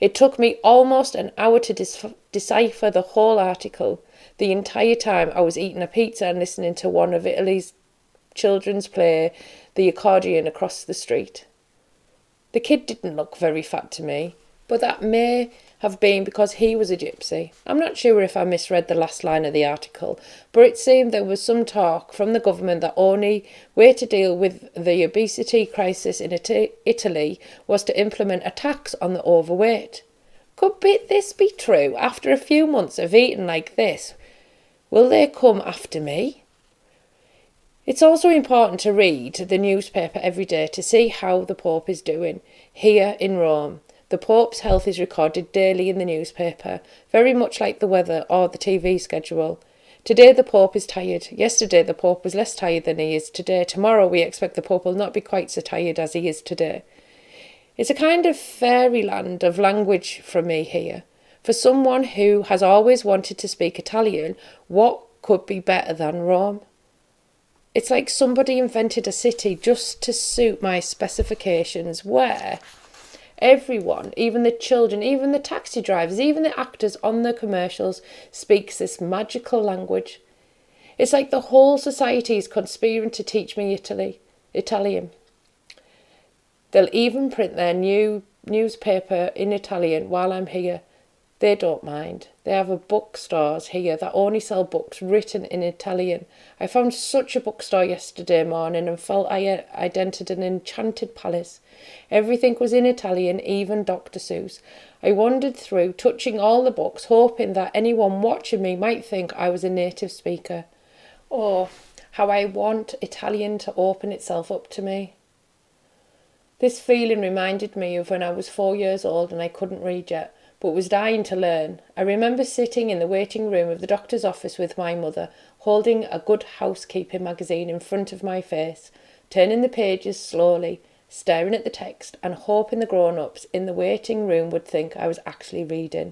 It took me almost an hour to decipher the whole article. The entire time I was eating a pizza and listening to one of Italy's children's play the accordion across the street. The kid didn't look very fat to me, but that may have been because he was a gypsy. I'm not sure if I misread the last line of the article, but it seemed there was some talk from the government that only way to deal with the obesity crisis in Italy was to implement a tax on the overweight. Could this be true? After a few months of eating like this, will they come after me? It's also important to read the newspaper every day to see how the Pope is doing. Here in Rome, the Pope's health is recorded daily in the newspaper, very much like the weather or the TV schedule. Today the Pope is tired. Yesterday the Pope was less tired than he is today. Tomorrow we expect the Pope will not be quite so tired as he is today. It's a kind of fairyland of language for me here. For someone who has always wanted to speak Italian, what could be better than Rome? It's like somebody invented a city just to suit my specifications, where everyone, even the children, even the taxi drivers, even the actors on the commercials, speaks this magical language. It's like the whole society is conspiring to teach me Italian. They'll even print their new newspaper in Italian while I'm here. They don't mind. They have a bookstores here that only sell books written in Italian. I found such a bookstore yesterday morning and felt I'd entered an enchanted palace. Everything was in Italian, even Dr. Seuss. I wandered through, touching all the books, hoping that anyone watching me might think I was a native speaker. Oh, how I want Italian to open itself up to me. This feeling reminded me of when I was 4 years old and I couldn't read yet, but was dying to learn. I remember sitting in the waiting room of the doctor's office with my mother, holding a Good Housekeeping magazine in front of my face, turning the pages slowly, staring at the text and hoping the grown-ups in the waiting room would think I was actually reading.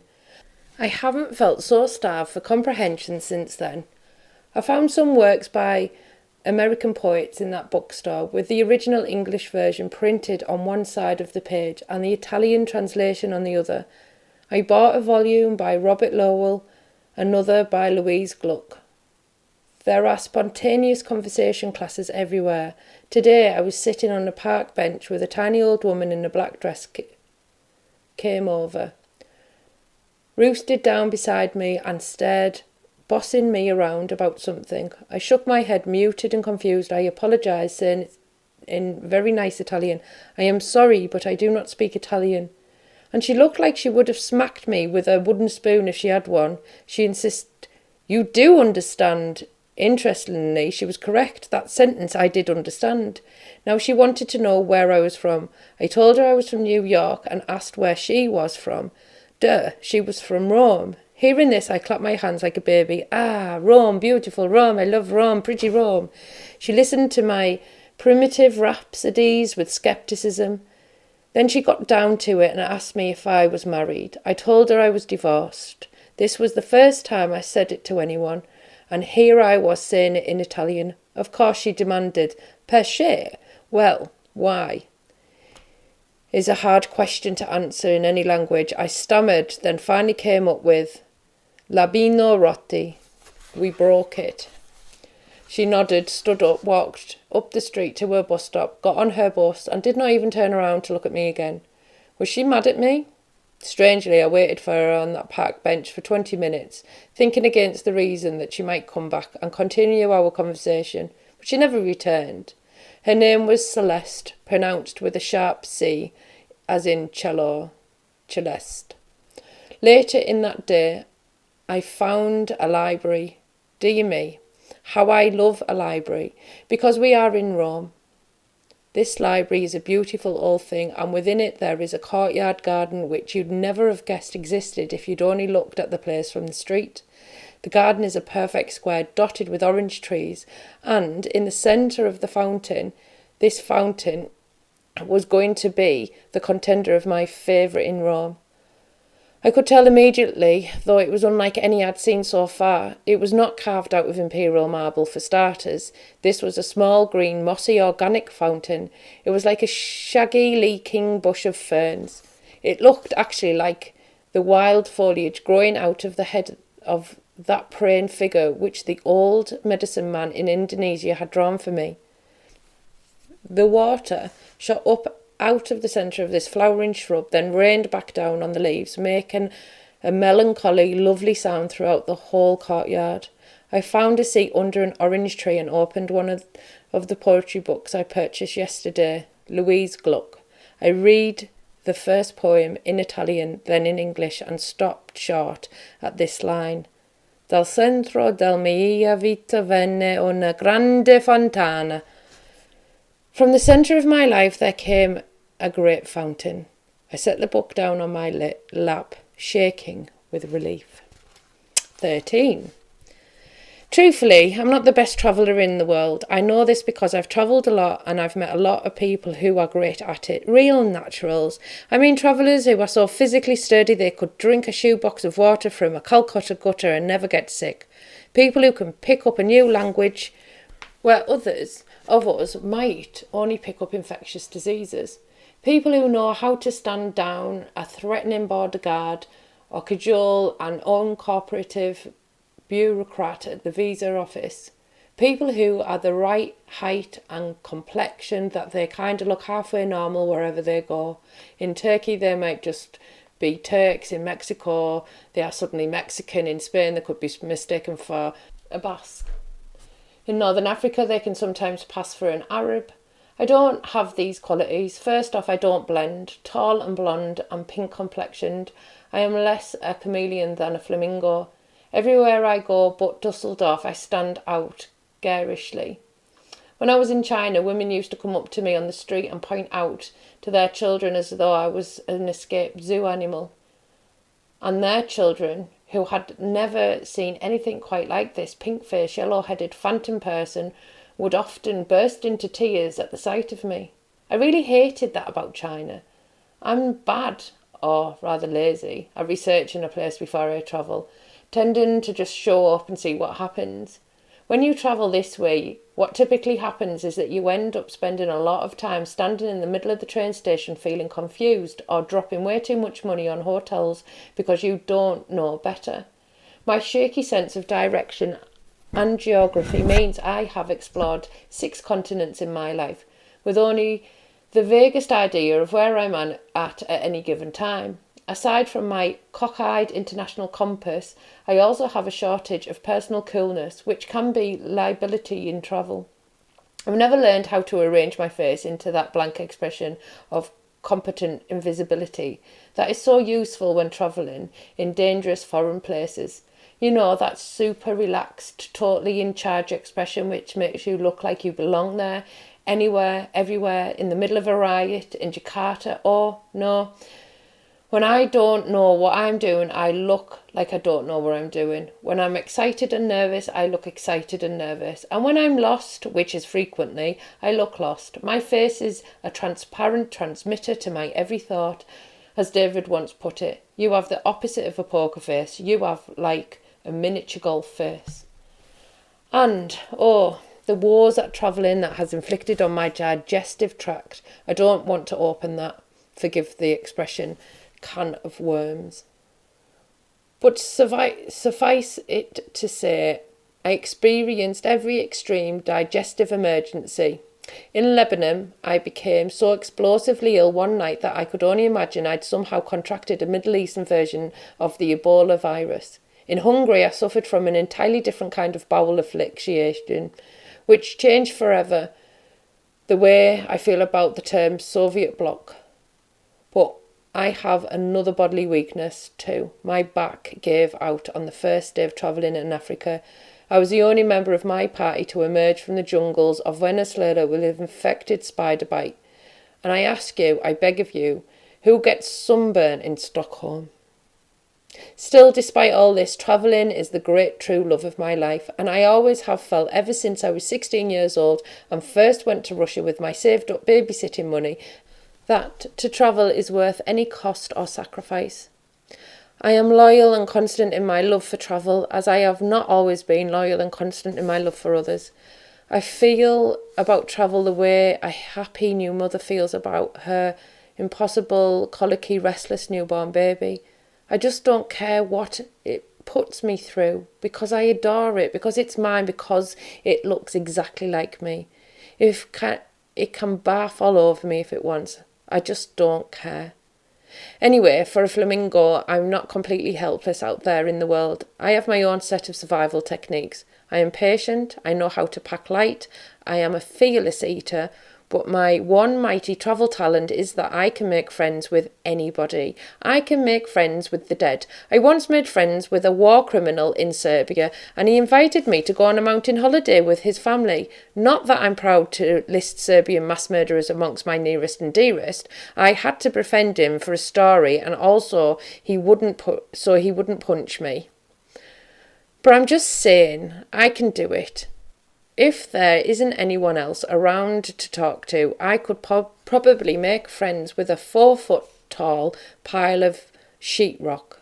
I haven't felt so starved for comprehension since then. I found some works by American poets in that bookstore, with the original English version printed on one side of the page and the Italian translation on the other. I bought a volume by Robert Lowell, another by Louise Gluck. There are spontaneous conversation classes everywhere. Today I was sitting on a park bench with a tiny old woman in a black dress came over, roosted down beside me and stared, bossing me around about something. I shook my head, muted and confused. I apologised, saying in very nice Italian, "I am sorry, but I do not speak Italian." And she looked like she would have smacked me with a wooden spoon if she had one. She insisted, "You do understand." Interestingly, she was correct. That sentence I did understand. Now she wanted to know where I was from. I told her I was from New York and asked where she was from. Duh, she was from Rome. Hearing this, I clapped my hands like a baby. Ah, Rome, beautiful Rome, I love Rome, pretty Rome. She listened to my primitive rhapsodies with scepticism. Then she got down to it and asked me if I was married. I told her I was divorced. This was the first time I said it to anyone, and here I was saying it in Italian. Of course she demanded, "Perché?" Well, why? Is a hard question to answer in any language. I stammered, then finally came up with, "L'abbiamo rotti." We broke it. She nodded, stood up, walked up the street to her bus stop, got on her bus, and did not even turn around to look at me again. Was she mad at me? Strangely, I waited for her on that park bench for 20 minutes, thinking against the reason that she might come back and continue our conversation, but she never returned. Her name was Celeste, pronounced with a sharp C, as in Celeste. Later in that day, I found a library. Dear me, how I love a library, because we are in Rome. This library is a beautiful old thing, and within it there is a courtyard garden which you'd never have guessed existed if you'd only looked at the place from the street. The garden is a perfect square dotted with orange trees, and in the centre of the fountain, this fountain was going to be the contender of my favourite in Rome. I could tell immediately, though it was unlike any I'd seen so far. It was not carved out of imperial marble for starters. This was a small, green, mossy, organic fountain. It was like a shaggy, leaking bush of ferns. It looked actually like the wild foliage growing out of the head of that praying figure which the old medicine man in Indonesia had drawn for me. The water shot up out of the centre of this flowering shrub, then rained back down on the leaves, making a melancholy, lovely sound throughout the whole courtyard. I found a seat under an orange tree and opened one of the poetry books I purchased yesterday, Louise Gluck. I read the first poem in Italian, then in English, and stopped short at this line. Dal centro del mia vita venne una grande fontana. From the centre of my life there came a great fountain. I set the book down on my lap, shaking with relief. 13. Truthfully, I'm not the best traveller in the world. I know this because I've travelled a lot and I've met a lot of people who are great at it. Real naturals. I mean travellers who are so physically sturdy they could drink a shoebox of water from a Calcutta gutter and never get sick. People who can pick up a new language where others of us might only pick up infectious diseases. People who know how to stand down a threatening border guard or cajole an uncooperative bureaucrat at the visa office. People who are the right height and complexion that they kind of look halfway normal wherever they go. In Turkey they might just be Turks. In Mexico they are suddenly Mexican. In Spain they could be mistaken for a Basque. In Northern Africa, they can sometimes pass for an Arab. I don't have these qualities. First off, I don't blend. Tall and blonde and pink complexioned, I am less a chameleon than a flamingo. Everywhere I go but Dusseldorf, I stand out garishly. When I was in China, women used to come up to me on the street and point out to their children as though I was an escaped zoo animal. And their children, who had never seen anything quite like this pink-faced, yellow-headed phantom person, would often burst into tears at the sight of me. I really hated that about China. I'm bad, or rather lazy, at researching a place before I travel, tending to just show up and see what happens. When you travel this way, what typically happens is that you end up spending a lot of time standing in the middle of the train station feeling confused or dropping way too much money on hotels because you don't know better. My shaky sense of direction and geography means I have explored 6 continents in my life, with only the vaguest idea of where I'm at any given time. Aside from my cockeyed international compass, I also have a shortage of personal coolness, which can be liability in travel. I've never learned how to arrange my face into that blank expression of competent invisibility that is so useful when travelling in dangerous foreign places. You know, that super relaxed, totally in charge expression which makes you look like you belong there, anywhere, everywhere, in the middle of a riot, in Jakarta. Oh, no. When I don't know what I'm doing, I look like I don't know what I'm doing. When I'm excited and nervous, I look excited and nervous. And when I'm lost, which is frequently, I look lost. My face is a transparent transmitter to my every thought. As David once put it, you have the opposite of a poker face. You have like a miniature golf face. And, the woes at travelling that has inflicted on my digestive tract. I don't want to open that, forgive the expression, can of worms. But suffice it to say, I experienced every extreme digestive emergency. In Lebanon, I became so explosively ill one night that I could only imagine I'd somehow contracted a Middle Eastern version of the Ebola virus. In Hungary, I suffered from an entirely different kind of bowel affliction, which changed forever the way I feel about the term Soviet bloc. But I have another bodily weakness too. My back gave out on the first day of travelling in Africa. I was the only member of my party to emerge from the jungles of Venezuela with an infected spider bite. And I ask you, I beg of you, who gets sunburn in Stockholm? Still, despite all this, travelling is the great true love of my life, and I always have felt ever since I was 16 years old and first went to Russia with my saved up babysitting money that to travel is worth any cost or sacrifice. I am loyal and constant in my love for travel, as I have not always been loyal and constant in my love for others. I feel about travel the way a happy new mother feels about her impossible, colicky, restless newborn baby. I just don't care what it puts me through, because I adore it, because it's mine, because it looks exactly like me. It can barf all over me if it wants. I just don't care. Anyway, for a flamingo, I'm not completely helpless out there in the world. I have my own set of survival techniques. I am patient, I know how to pack light, I am a fearless eater, but my one mighty travel talent is that I can make friends with anybody. I can make friends with the dead. I once made friends with a war criminal in Serbia, and he invited me to go on a mountain holiday with his family. Not that I'm proud to list Serbian mass murderers amongst my nearest and dearest. I had to befriend him for a story, and also he wouldn't punch me. But I'm just saying, I can do it. If there isn't anyone else around to talk to, I could probably make friends with a 4-foot tall pile of sheetrock.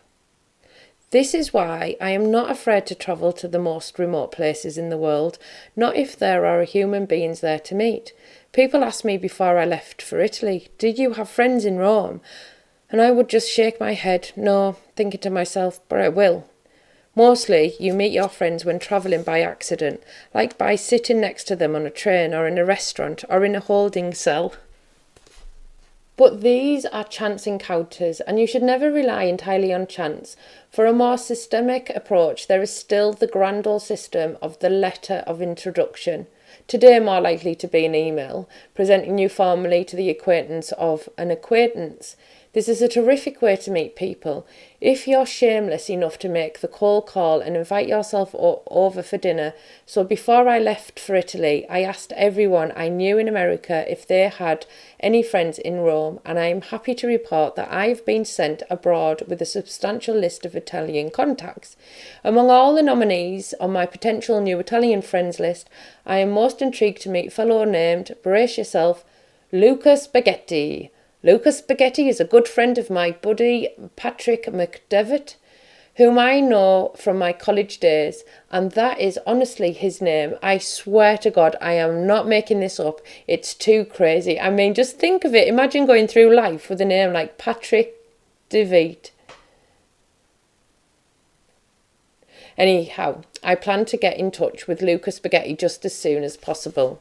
This is why I am not afraid to travel to the most remote places in the world, not if there are human beings there to meet. People asked me before I left for Italy, "Did you have friends in Rome?" And I would just shake my head, no, thinking to myself, but I will. Mostly, you meet your friends when travelling by accident, like by sitting next to them on a train or in a restaurant or in a holding cell. But these are chance encounters, and you should never rely entirely on chance. For a more systemic approach, there is still the grand old system of the letter of introduction. Today more likely to be an email, presenting you formally to the acquaintance of an acquaintance. This is a terrific way to meet people. If you're shameless enough to make the cold call and invite yourself over for dinner. So before I left for Italy, I asked everyone I knew in America if they had any friends in Rome, and I am happy to report that I've been sent abroad with a substantial list of Italian contacts. Among all the nominees on my potential new Italian friends list, I am most intrigued to meet fellow named, brace yourself, Luca Spaghetti. Luca Spaghetti is a good friend of my buddy Patrick McDevitt, whom I know from my college days, and that is honestly his name. I swear to God, I am not making this up. It's too crazy. I mean, just think of it. Imagine going through life with a name like Patrick DeVitt. Anyhow, I plan to get in touch with Luca Spaghetti just as soon as possible.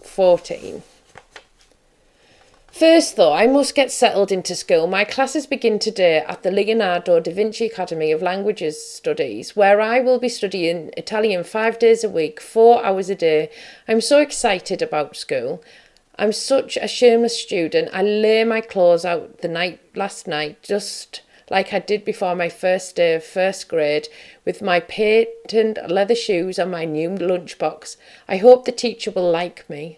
14. First, though, I must get settled into school. My classes begin today at the Leonardo da Vinci Academy of Languages Studies, where I will be studying Italian 5 days a week, 4 hours a day. I'm so excited about school. I'm such a shameless student. I lay my clothes out last night, just like I did before my first day of first grade, with my patent leather shoes and my new lunchbox. I hope the teacher will like me.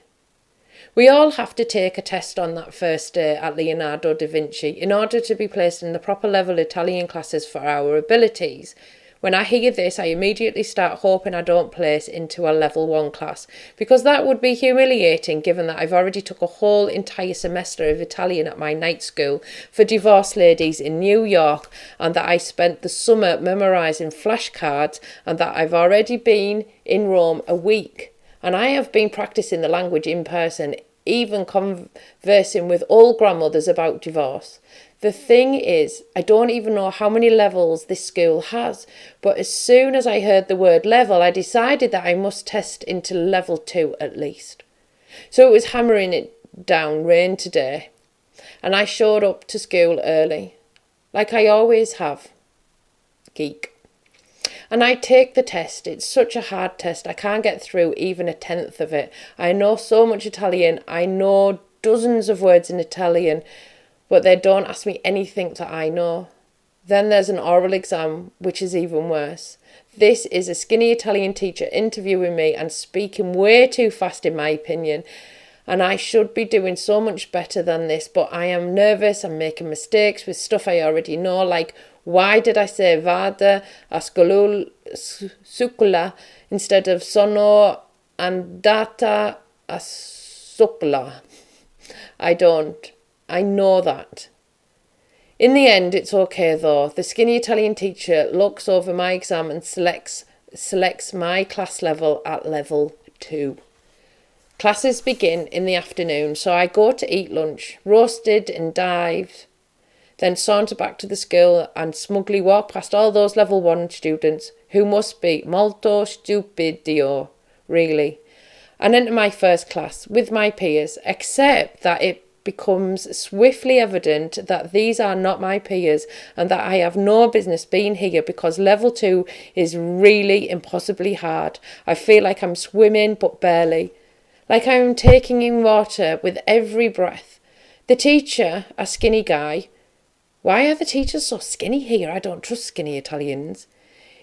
We all have to take a test on that first day at Leonardo da Vinci in order to be placed in the proper level Italian classes for our abilities. When I hear this, I immediately start hoping I don't place into a level 1 class, because that would be humiliating given that I've already took a whole entire semester of Italian at my night school for divorced ladies in New York, and that I spent the summer memorising flashcards, and that I've already been in Rome a week. And I have been practising the language in person, even conversing with old grandmothers about divorce. The thing is, I don't even know how many levels this school has, but as soon as I heard the word level, I decided that I must test into level 2 at least. So it was hammering it down rain today, and I showed up to school early, like I always have. Geek. And I take the test. It's such a hard test. I can't get through even 1/10 of it. I know so much Italian. I know dozens of words in Italian, but they don't ask me anything that I know. Then there's an oral exam, which is even worse. This is a skinny Italian teacher interviewing me and speaking way too fast, in my opinion. And I should be doing so much better than this, but I am nervous. I'm making mistakes with stuff I already know, like why did I say vada a scuola instead of sono andata a scuola? I don't. I know that. In the end, it's okay though. The skinny Italian teacher looks over my exam and selects my class level at level 2. Classes begin in the afternoon, so I go to eat lunch, roasted and dived, then saunter back to the school and smugly walk past all those level 1 students who must be molto stupidio, really. and enter my first class with my peers, except that it becomes swiftly evident that these are not my peers and that I have no business being here because level 2 is really impossibly hard. I feel like I'm swimming but barely, like I'm taking in water with every breath. The teacher, a skinny guy, why are the teachers so skinny here? I don't trust skinny Italians.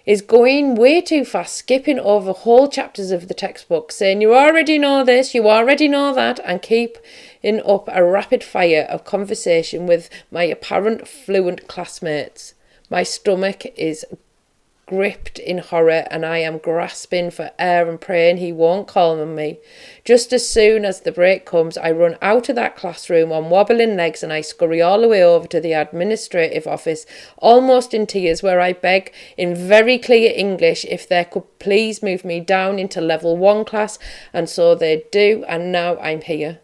Is going way too fast, skipping over whole chapters of the textbook, saying you already know this, you already know that, and keeping up a rapid fire of conversation with my apparent fluent classmates. My stomach is gripped in horror and I am grasping for air and praying he won't call on me. Just as soon as the break comes, I run out of that classroom on wobbling legs and I scurry all the way over to the administrative office, almost in tears, where I beg in very clear English if they could please move me down into level 1 class, and so they do, and now I'm here.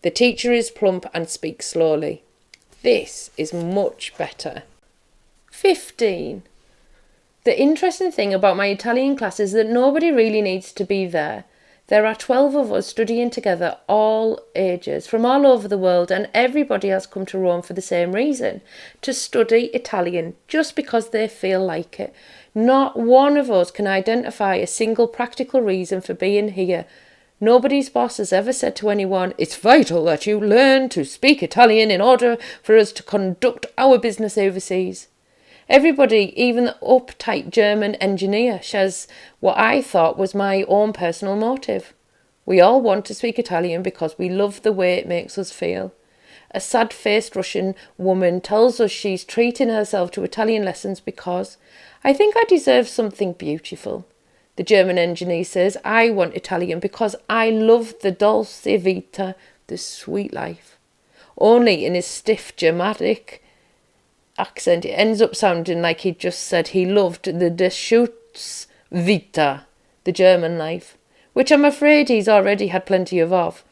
The teacher is plump and speaks slowly. This is much better. 15. The interesting thing about my Italian class is that nobody really needs to be there. There are 12 of us studying together, all ages, from all over the world, and everybody has come to Rome for the same reason, to study Italian, just because they feel like it. Not one of us can identify a single practical reason for being here. Nobody's boss has ever said to anyone, it's vital that you learn to speak Italian in order for us to conduct our business overseas. Everybody, even the uptight German engineer, shares what I thought was my own personal motive. We all want to speak Italian because we love the way it makes us feel. A sad-faced Russian woman tells us she's treating herself to Italian lessons because I think I deserve something beautiful. The German engineer says, I want Italian because I love the dolce vita, the sweet life. Only in his stiff, dramatic accent, it ends up sounding like he just said he loved the Deschutes Vita, the German life, which I'm afraid he's already had plenty of.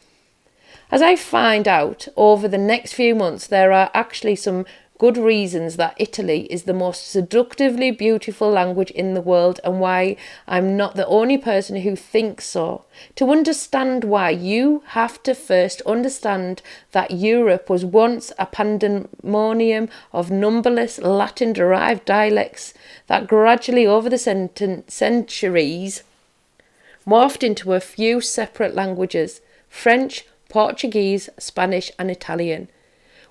As I find out over the next few months, there are actually some good reasons that Italy is the most seductively beautiful language in the world, and why I'm not the only person who thinks so. To understand why, you have to first understand that Europe was once a pandemonium of numberless Latin-derived dialects that gradually over the centuries morphed into a few separate languages: French, Portuguese, Spanish and Italian.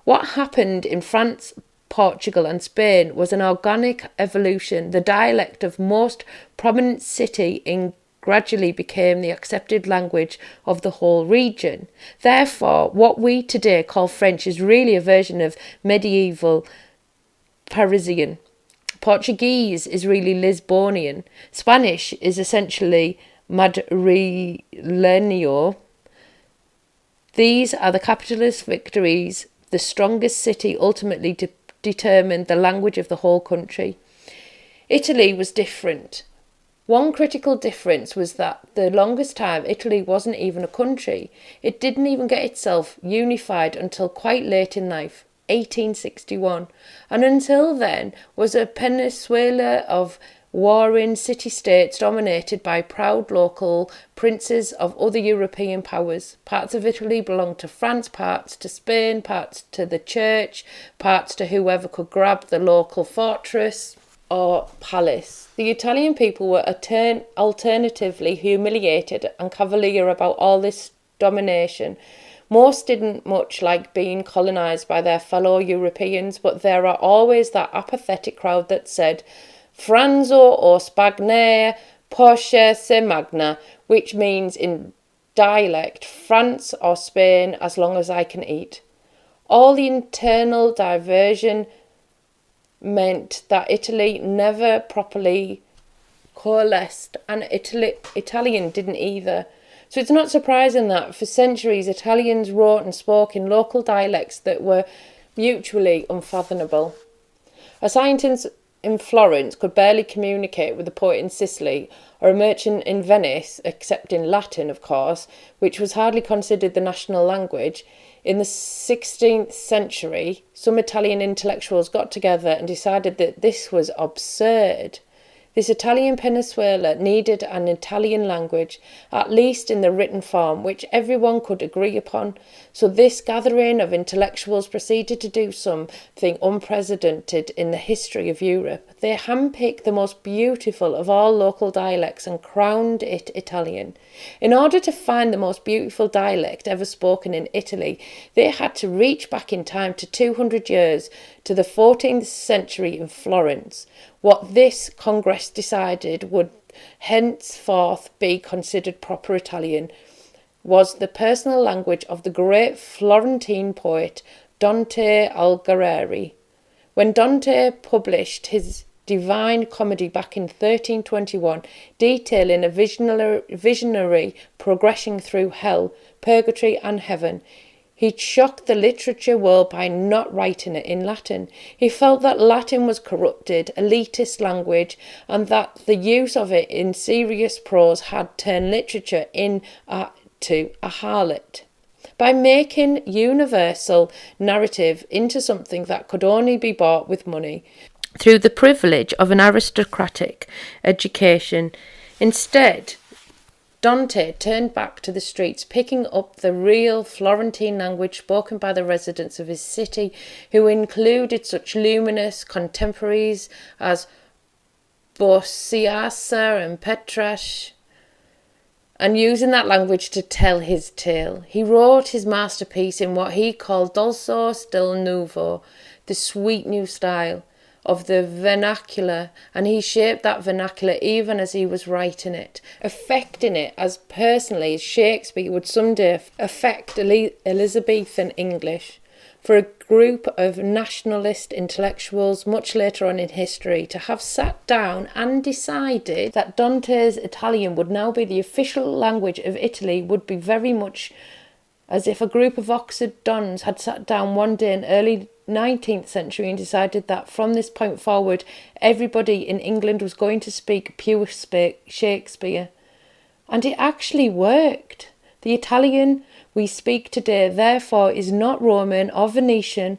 What happened in France, Portugal and Spain was an organic evolution. The dialect of most prominent city gradually became the accepted language of the whole region. Therefore, what we today call French is really a version of medieval Parisian. Portuguese is really Lisbonian. Spanish is essentially Madrileño. These are the capitalist victories. The strongest city ultimately determined the language of the whole country. Italy was different. One critical difference was that the longest time Italy wasn't even a country. It didn't even get itself unified until quite late in life, 1861, and until then was a peninsula of warring city-states dominated by proud local princes of other European powers. Parts of Italy belonged to France, parts to Spain, parts to the church, parts to whoever could grab the local fortress or palace. The Italian people were alternatively humiliated and cavalier about all this domination. Most didn't much like being colonised by their fellow Europeans, but there are always that apathetic crowd that said, Franzo o Spagna posce se magna, which means in dialect, France or Spain as long as I can eat. All the internal diversion meant that Italy never properly coalesced, and Italian didn't either. So it's not surprising that for centuries Italians wrote and spoke in local dialects that were mutually unfathomable. A scientist in Florence could barely communicate with a poet in Sicily, or a merchant in Venice, except in Latin, of course, which was hardly considered the national language. In the 16th century, some Italian intellectuals got together and decided that this was absurd. This Italian peninsula needed an Italian language, at least in the written form, which everyone could agree upon. So this gathering of intellectuals proceeded to do something unprecedented in the history of Europe. They handpicked the most beautiful of all local dialects and crowned it Italian. In order to find the most beautiful dialect ever spoken in Italy, they had to reach back in time to 200 years, to the 14th century in Florence. What this Congress decided would henceforth be considered proper Italian was the personal language of the great Florentine poet Dante Alighieri. When Dante published his Divine Comedy back in 1321, detailing a visionary progression through hell, purgatory and heaven, he'd shocked the literature world by not writing it in Latin. He felt that Latin was corrupted, elitist language, and that the use of it in serious prose had turned literature into a harlot. By making universal narrative into something that could only be bought with money, through the privilege of an aristocratic education, instead, Dante turned back to the streets, picking up the real Florentine language spoken by the residents of his city, who included such luminous contemporaries as Bosciasa and Petrarch, and using that language to tell his tale. He wrote his masterpiece in what he called Dolce del Nuovo, the sweet new style of the vernacular, and he shaped that vernacular even as he was writing it, affecting it as personally as Shakespeare would someday affect Elizabethan English. For a group of nationalist intellectuals much later on in history to have sat down and decided that Dante's Italian would now be the official language of Italy would be very much as if a group of Oxford dons had sat down one day in early 19th century and decided that from this point forward everybody in England was going to speak pure Shakespeare. And it actually worked. The Italian we speak today therefore is not Roman or Venetian,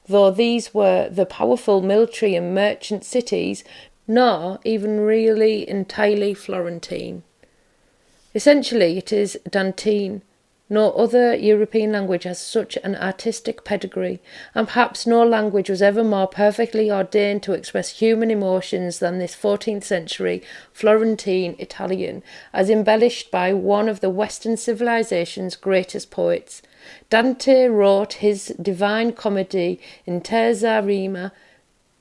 though these were the powerful military and merchant cities, nor even really entirely Florentine. Essentially it is Dantine. No other European language has such an artistic pedigree, and perhaps no language was ever more perfectly ordained to express human emotions than this 14th century Florentine Italian, as embellished by one of the Western civilization's greatest poets. Dante wrote his Divine Comedy in terza rima,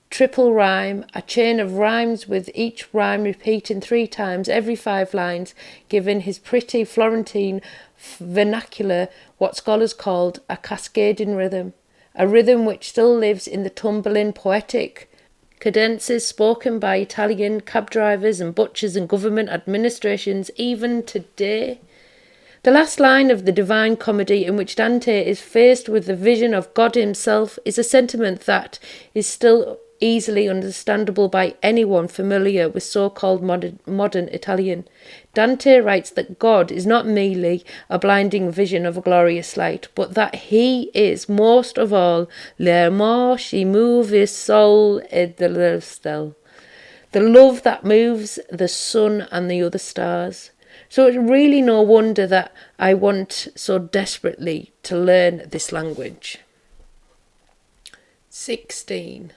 triple rhyme, a chain of rhymes with each rhyme repeating 3 times every 5 lines, giving his pretty Florentine vernacular what scholars called a cascading rhythm, a rhythm which still lives in the tumbling poetic cadences spoken by Italian cab drivers and butchers and government administrations even today. The last line of the Divine Comedy, in which Dante is faced with the vision of God himself, is a sentiment that is still easily understandable by anyone familiar with so-called modern Italian. Dante writes that God is not merely a blinding vision of a glorious light, but that he is most of all l'amor qui move il sol et le stelle, the love that moves the sun and the other stars. So it's really no wonder that I want so desperately to learn this language. 16.